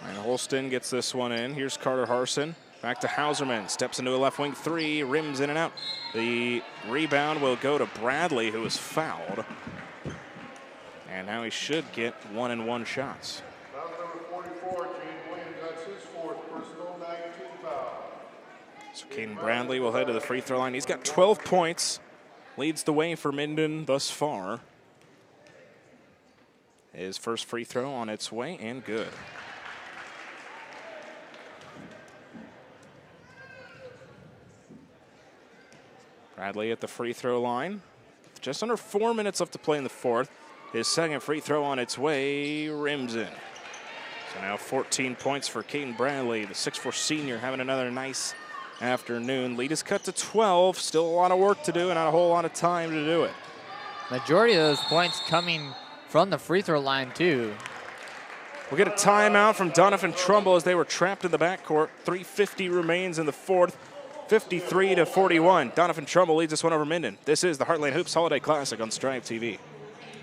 And Holston gets this one in. Here's Carter Harson. Back to Hauserman. Steps into a left wing 3, rims in and out. The rebound will go to Bradley, who is fouled. And now he should get 1-and-1 shots. Foul number 44, Jaden Williams, that's his 4th personal 19 foul. So Caden Bradley will head to the free throw line. He's got 12 points. Leads the way for Minden thus far. His first free throw on its way and good. Bradley at the free throw line. Just under 4 minutes left to play in the fourth. His second free throw on its way, rims in. So now 14 points for Caden Bradley, the 6'4" senior, having another nice afternoon. Lead is cut to 12. Still a lot of work to do and not a whole lot of time to do it. Majority of those points coming from the free throw line, too. We'll get a timeout from Doniphan Trumbull as they were trapped in the backcourt. 3:50 remains in the fourth. 53-41. Doniphan Trumbull leads this one over Minden. This is the Heartland Hoops Holiday Classic on Strive TV.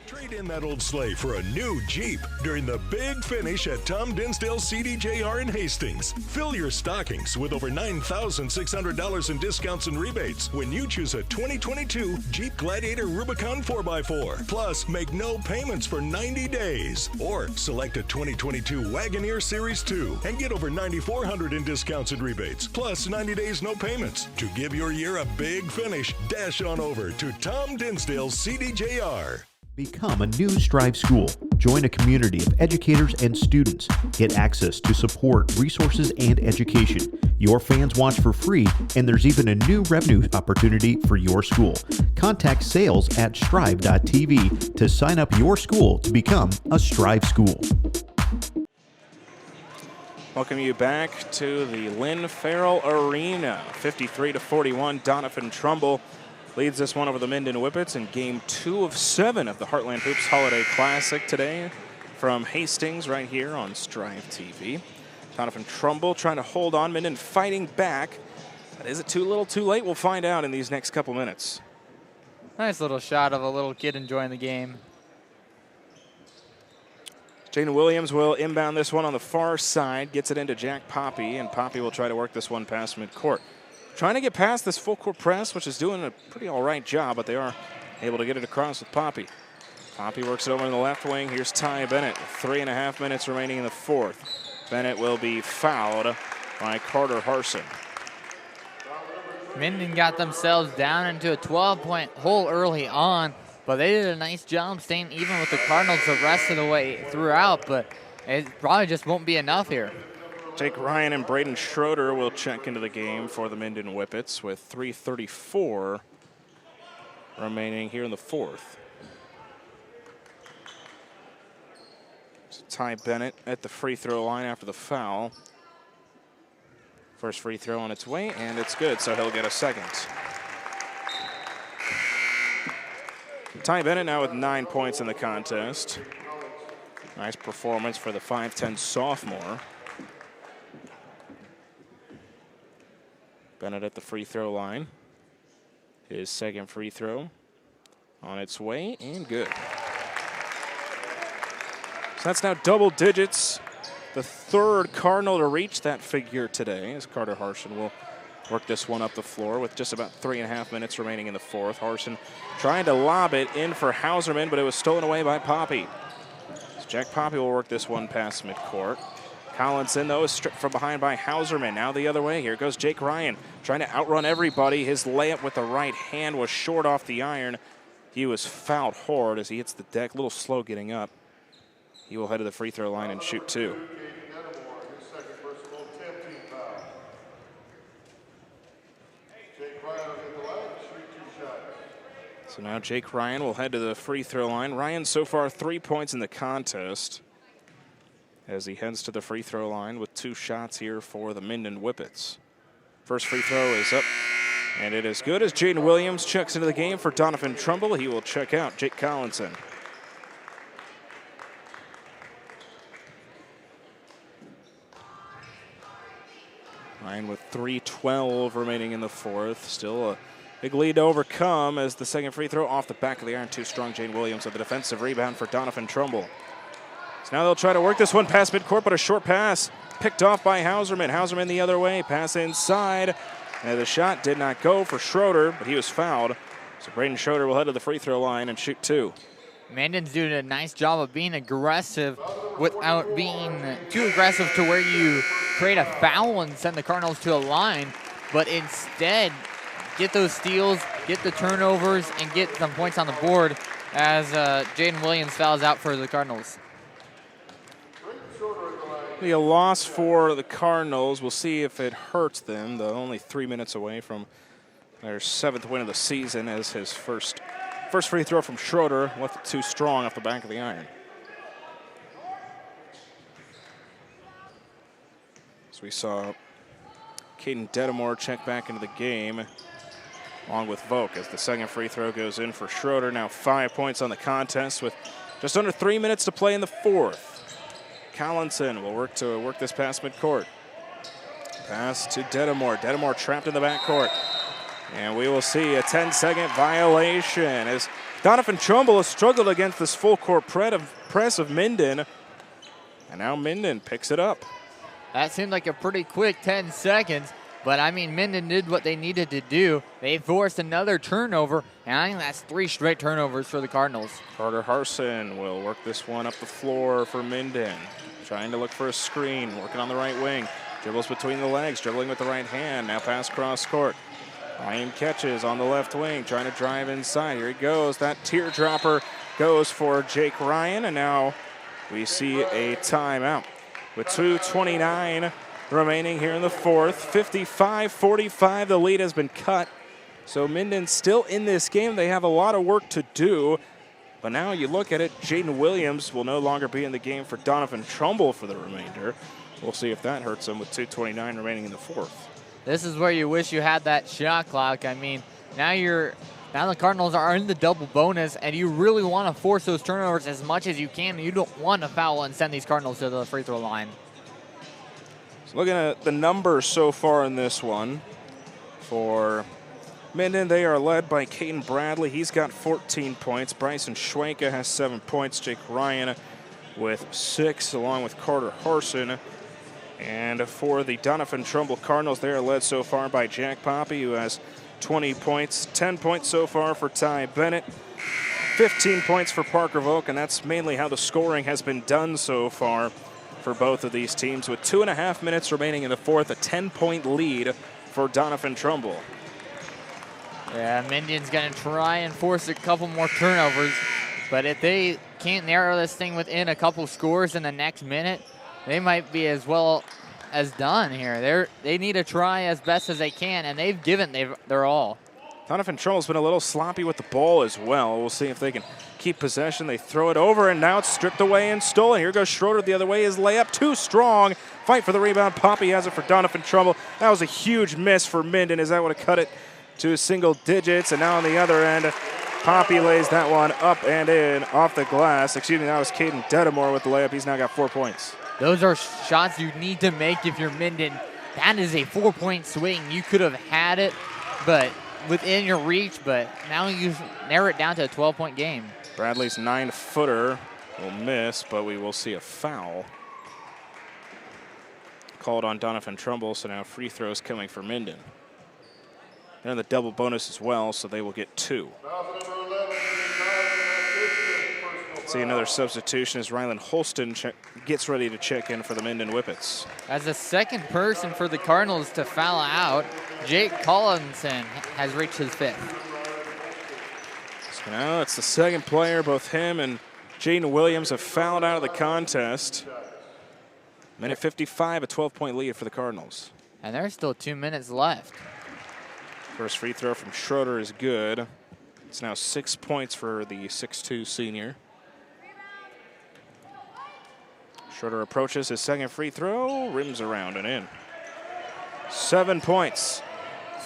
Trade in that old sleigh for a new Jeep during the big finish at Tom Dinsdale CDJR in Hastings. Fill your stockings with over $9,600 in discounts and rebates when you choose a 2022 Jeep Gladiator Rubicon 4x4. Plus, make no payments for 90 days. Or select a 2022 Wagoneer Series 2 and get over $9,400 in discounts and rebates. Plus, 90 days no payments. To give your year a big finish, dash on over to Tom Dinsdale CDJR. Become a new Strive school. Join a community of educators and students. Get access to support, resources, and education. Your fans watch for free, and there's even a new revenue opportunity for your school. Contact sales at strive.tv to sign up your school to become a Strive school. Welcome you back to the Lynn Farrell Arena. 53-41, Doniphan Trumbull leads this one over the Minden Whippets in game 2 of 7 of the Heartland Hoops Holiday Classic today from Hastings right here on Strive TV. Doniphan Trumbull trying to hold on, Minden fighting back. But is it too little too late? We'll find out in these next couple minutes. Nice little shot of a little kid enjoying the game. Jaden Williams will inbound this one on the far side, gets it into Jack Poppy, and Poppy will try to work this one past midcourt. Trying to get past this full court press, which is doing a pretty all right job, but they are able to get it across with Poppy. Poppy works it over in the left wing. Here's Ty Bennett. 3.5 minutes remaining in the fourth. Bennett will be fouled by Carter Harson. Minden got themselves down into a 12-point hole early on, but they did a nice job staying even with the Cardinals the rest of the way throughout, but it probably just won't be enough here. Jake Ryan and Braden Schroeder will check into the game for the Minden Whippets with 3:34 remaining here in the fourth. So Ty Bennett at the free throw line after the foul. First free throw on its way, and it's good, so he'll get a second. Ty Bennett now with 9 points in the contest. Nice performance for the 5'10 sophomore. Bennett at the free throw line. His second free throw on its way and good. So that's now double digits. The third Cardinal to reach that figure today as Carter Harson will work this one up the floor with just about 3.5 minutes remaining in the fourth. Harson trying to lob it in for Hauserman, but it was stolen away by Poppy. So Jack Poppy will work this one past midcourt. Collinson, though, is stripped from behind by Hauserman. Now the other way. Here goes Jake Ryan trying to outrun everybody. His layup with the right hand was short off the iron. He was fouled hard as he hits the deck. A little slow getting up. He will head to the free throw line and shoot two. So now Jake Ryan will head to the free throw line. Ryan so far 3 points in the contest as he heads to the free throw line with 2 shots here for the Minden Whippets. First free throw is up, and it is good as Jaden Williams checks into the game for Doniphan Trumbull. He will check out Jake Collinson. Ryan with 3:12 remaining in the fourth. Still a big lead to overcome as the second free throw off the back of the iron. Too strong, Jaden Williams with the defensive rebound for Doniphan Trumbull. So now they'll try to work this one past midcourt, but a short pass picked off by Hauserman. Hauserman the other way, pass inside. And the shot did not go for Schroeder, but he was fouled. So Braden Schroeder will head to the free throw line and shoot two. Minden's doing a nice job of being aggressive without being too aggressive to where you create a foul and send the Cardinals to a line, but instead get those steals, get the turnovers, and get some points on the board as Jaden Williams fouls out for the Cardinals. Be a loss for the Cardinals. We'll see if it hurts them. They're only 3 minutes away from Their 7th win of the season as his first free throw from Schroeder left it too strong off the back of the iron. So we saw Caden Dedamore check back into the game along with Volk as the second free throw goes in for Schroeder. Now 5 points on the contest with just under 3 minutes to play in the fourth. Collinson will work this pass midcourt. Pass to Dedamore. Dedamore trapped in the backcourt. And we will see a 10-second violation as Doniphan Trumbull has struggled against this full court press of Minden. And now Minden picks it up. That seemed like a pretty quick 10 seconds, but I mean, Minden did what they needed to do. They forced another turnover, and I think that's 3 straight turnovers for the Cardinals. Carter Harson will work this one up the floor for Minden. Trying to look for a screen, working on the right wing. Dribbles between the legs, dribbling with the right hand. Now pass cross court. Ryan catches on the left wing, trying to drive inside. Here he goes. That teardropper goes for Jake Ryan, and now we see a timeout. With 2:29 remaining here in the fourth, 55-45, the lead has been cut. So Minden still in this game. They have a lot of work to do. But now you look at it, Jaden Williams will no longer be in the game for Doniphan Trumbull for the remainder. We'll see if that hurts him with 2:29 remaining in the fourth. This is where you wish you had that shot clock. I mean, now the Cardinals are in the double bonus, and you really want to force those turnovers as much as you can. You don't want to foul and send these Cardinals to the free throw line. So looking at the numbers so far in this one, for Minden, they are led by Caden Bradley. He's got 14 points. Bryson Schwenka has 7 points. Jake Ryan with 6, along with Carter Harson. And for the Doniphan Trumbull Cardinals, they are led so far by Jack Poppy, who has 20 points. 10 points so far for Ty Bennett. 15 points for Parker Volk, and that's mainly how the scoring has been done so far for both of these teams. With 2.5 minutes remaining in the fourth, a 10-point lead for Doniphan Trumbull. Yeah, Minden's going to try and force a couple more turnovers, but if they can't narrow this thing within a couple scores in the next minute, they might be as well as done here. They need to try as best as they can, and they've given their all. Doniphan Trumbull's been a little sloppy with the ball as well. We'll see if they can keep possession. They throw it over, and now it's stripped away and stolen. Here goes Schroeder the other way. His layup too strong. Fight for the rebound. Poppy has it for Doniphan Trumbull. That was a huge miss for Minden, as that would have cut it to single digits. And now on the other end, Poppy lays that one up and in off the glass. Excuse me, that was Caden Dedamore with the layup. He's now got 4 points. Those are shots you need to make if you're Minden. That is a 4-point swing. You could have had it, but within your reach, but now you narrow it down to a 12-point game. Bradley's 9-footer will miss, but we will see a foul called on Doniphan Trumbull, so now free throws coming for Minden. They're in the double bonus as well, so they will get 2. See another substitution as Ryland Holston gets ready to check in for the Minden Whippets. As the second person for the Cardinals to foul out, Jake Collinson has reached his 5th. So now it's the second player. Both him and Jaden Williams have fouled out of the contest. Minute 55, a 12-point lead for the Cardinals. And there's still 2 minutes left. First free throw from Schroeder is good. It's now 6 points for the 6'2 senior. Schroeder approaches his second free throw, rims around and in. 7 points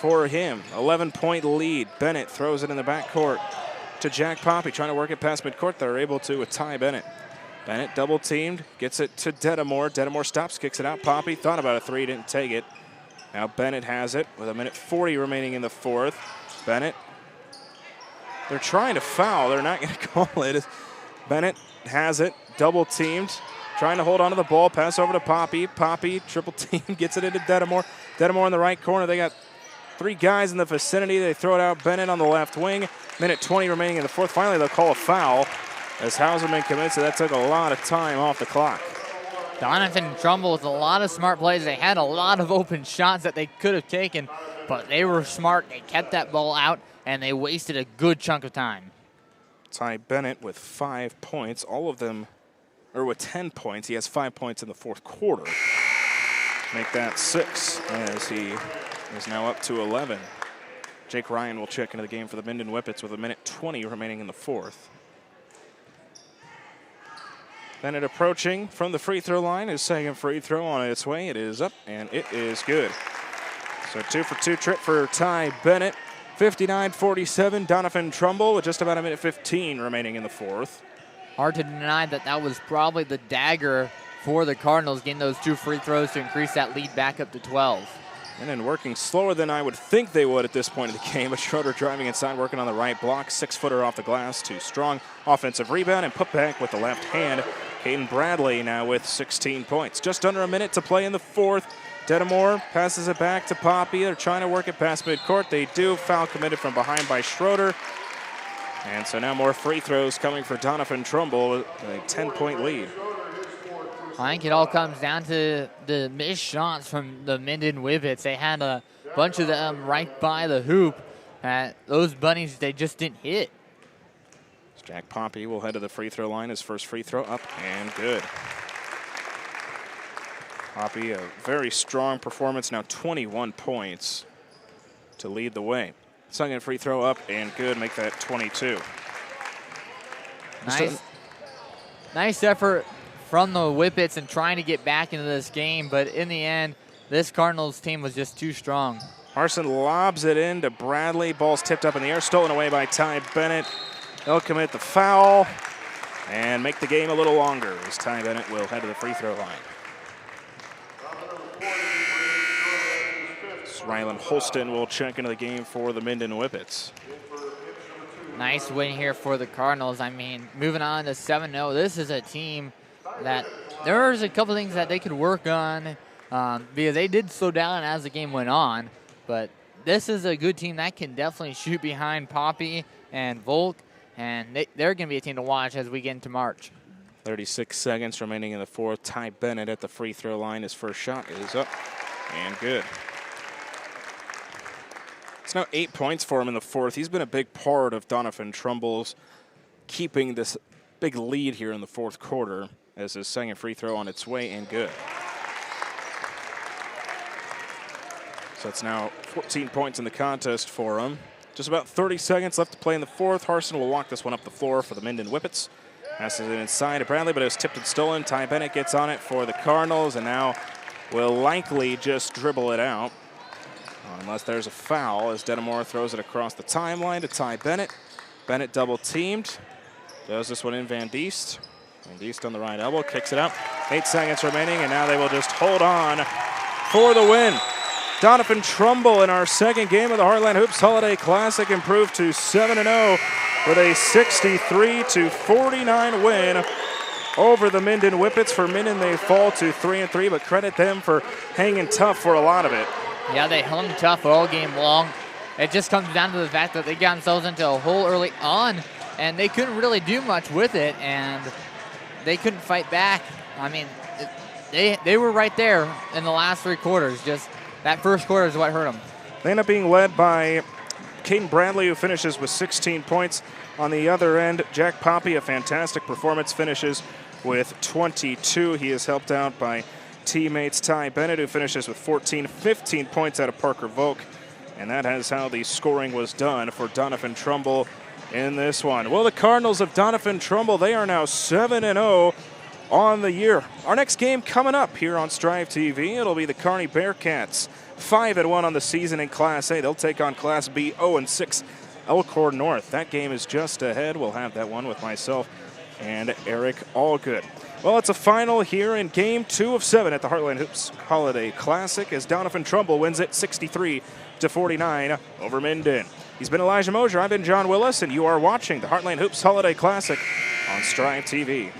for him, 11-point lead. Bennett throws it in the backcourt to Jack Poppy, trying to work it past midcourt. They're able to with Ty Bennett. Bennett double teamed, gets it to Dedamore. Dedamore stops, kicks it out. Poppy thought about a 3, didn't take it. Now Bennett has it with a minute 40 remaining in the fourth. Bennett, they're trying to foul. They're not going to call it. Bennett has it, double teamed. Trying to hold on to the ball, pass over to Poppy. Poppy, triple team, gets it into Dedamore. Dedamore in the right corner. They got 3 guys in the vicinity. They throw it out. Bennett on the left wing. Minute 20 remaining in the fourth. Finally, they'll call a foul as Hauserman commits it. That took a lot of time off the clock. Doniphan Trumbull with a lot of smart plays. They had a lot of open shots that they could have taken, but they were smart. They kept that ball out, and they wasted a good chunk of time. Ty Bennett with 5 points. All of them or with 10 points. He has 5 points in the fourth quarter. Make that 6 as he is now up to 11. Jake Ryan will check into the game for the Minden Whippets with 1:20 remaining in the fourth. Bennett approaching from the free throw line. His second free throw on its way. It is up, and it is good. So 2 for 2 trip for Ty Bennett. 59-47, Doniphan Trumbull with just about 1:15 remaining in the fourth. Hard to deny that that was probably the dagger for the Cardinals, getting those 2 free throws to increase that lead back up to 12. And then working slower than I would think they would at this point of the game. But Schroeder driving inside, working on the right block. 6-footer off the glass, too strong. Offensive rebound and put back with the left hand. Caden Bradley now with 16 points. Just under a minute to play in the fourth. Dedamore passes it back to Poppy. They're trying to work it past midcourt. They do. Foul committed from behind by Schroeder. And so now more free throws coming for Doniphan Trumbull with a 10-point lead. I think it all comes down to the missed shots from the Minden Whippets. They had a bunch of them right by the hoop. Those bunnies, they just didn't hit. Jack Poppy will head to the free throw line. His first free throw up and good. Poppy, a very strong performance, now 21 points to lead the way. Second free throw up and good, make that 22. Nice effort from the Whippets and trying to get back into this game, but in the end, this Cardinals team was just too strong. Harson lobs it in to Bradley. Ball's tipped up in the air, stolen away by Ty Bennett. They'll commit the foul and make the game a little longer as Ty Bennett will head to the free throw line. Rylan Holston will check into the game for the Minden Whippets. Nice win here for the Cardinals. I mean, moving on to 7-0, this is a team that there's a couple things that they could work on because they did slow down as the game went on. But this is a good team that can definitely shoot behind Poppy and Volk, and they're going to be a team to watch as we get into March. 36 seconds remaining in the fourth. Ty Bennett at the free throw line. His first shot is up and good. It's now 8 points for him in the fourth. He's been a big part of Doniphan Trumbull's keeping this big lead here in the fourth quarter as his second free throw on its way and good. So it's now 14 points in the contest for him. Just about 30 seconds left to play in the fourth. Harson will walk this one up the floor for the Minden Whippets. Passes it inside to Bradley, but it was tipped and stolen. Ty Bennett gets on it for the Cardinals and now will likely just dribble it out. Unless there's a foul as Dedamore throws it across the timeline to Ty Bennett. Bennett double teamed. Does this one in Van Diest. Van Diest on the right elbow, kicks it out. 8 seconds remaining, and now they will just hold on for the win. Doniphan Trumbull in our second game of the Heartland Hoops Holiday Classic improved to 7-0 with a 63-49 win over the Minden Whippets. For Minden, they fall to 3-3, but credit them for hanging tough for a lot of it. Yeah, they hung tough all game long. It just comes down to the fact that they got themselves into a hole early on, and they couldn't really do much with it, and they couldn't fight back. I mean, they were right there in the last 3 quarters. Just that first quarter is what hurt them. They end up being led by Caden Bradley, who finishes with 16 points. On the other end, Jack Poppy, a fantastic performance, finishes with 22. He is helped out by teammates Ty Bennett, who finishes with 15 points out of Parker Volk. And that is how the scoring was done for Doniphan Trumbull in this one. Well, the Cardinals of Doniphan Trumbull, they are now 7-0 on the year. Our next game coming up here on Strive TV, it'll be the Kearney Bearcats, 5-1 on the season in Class A. They'll take on Class B, 0-6 Elkhorn North. That game is just ahead. We'll have that one with myself and Eric Allgood. Well, it's a final here in Game 2 of 7 at the Heartland Hoops Holiday Classic as Doniphan Trumbull wins it 63-49 over Minden. He's been Elijah Mosier. I've been John Willis, and you are watching the Heartland Hoops Holiday Classic on Strive TV.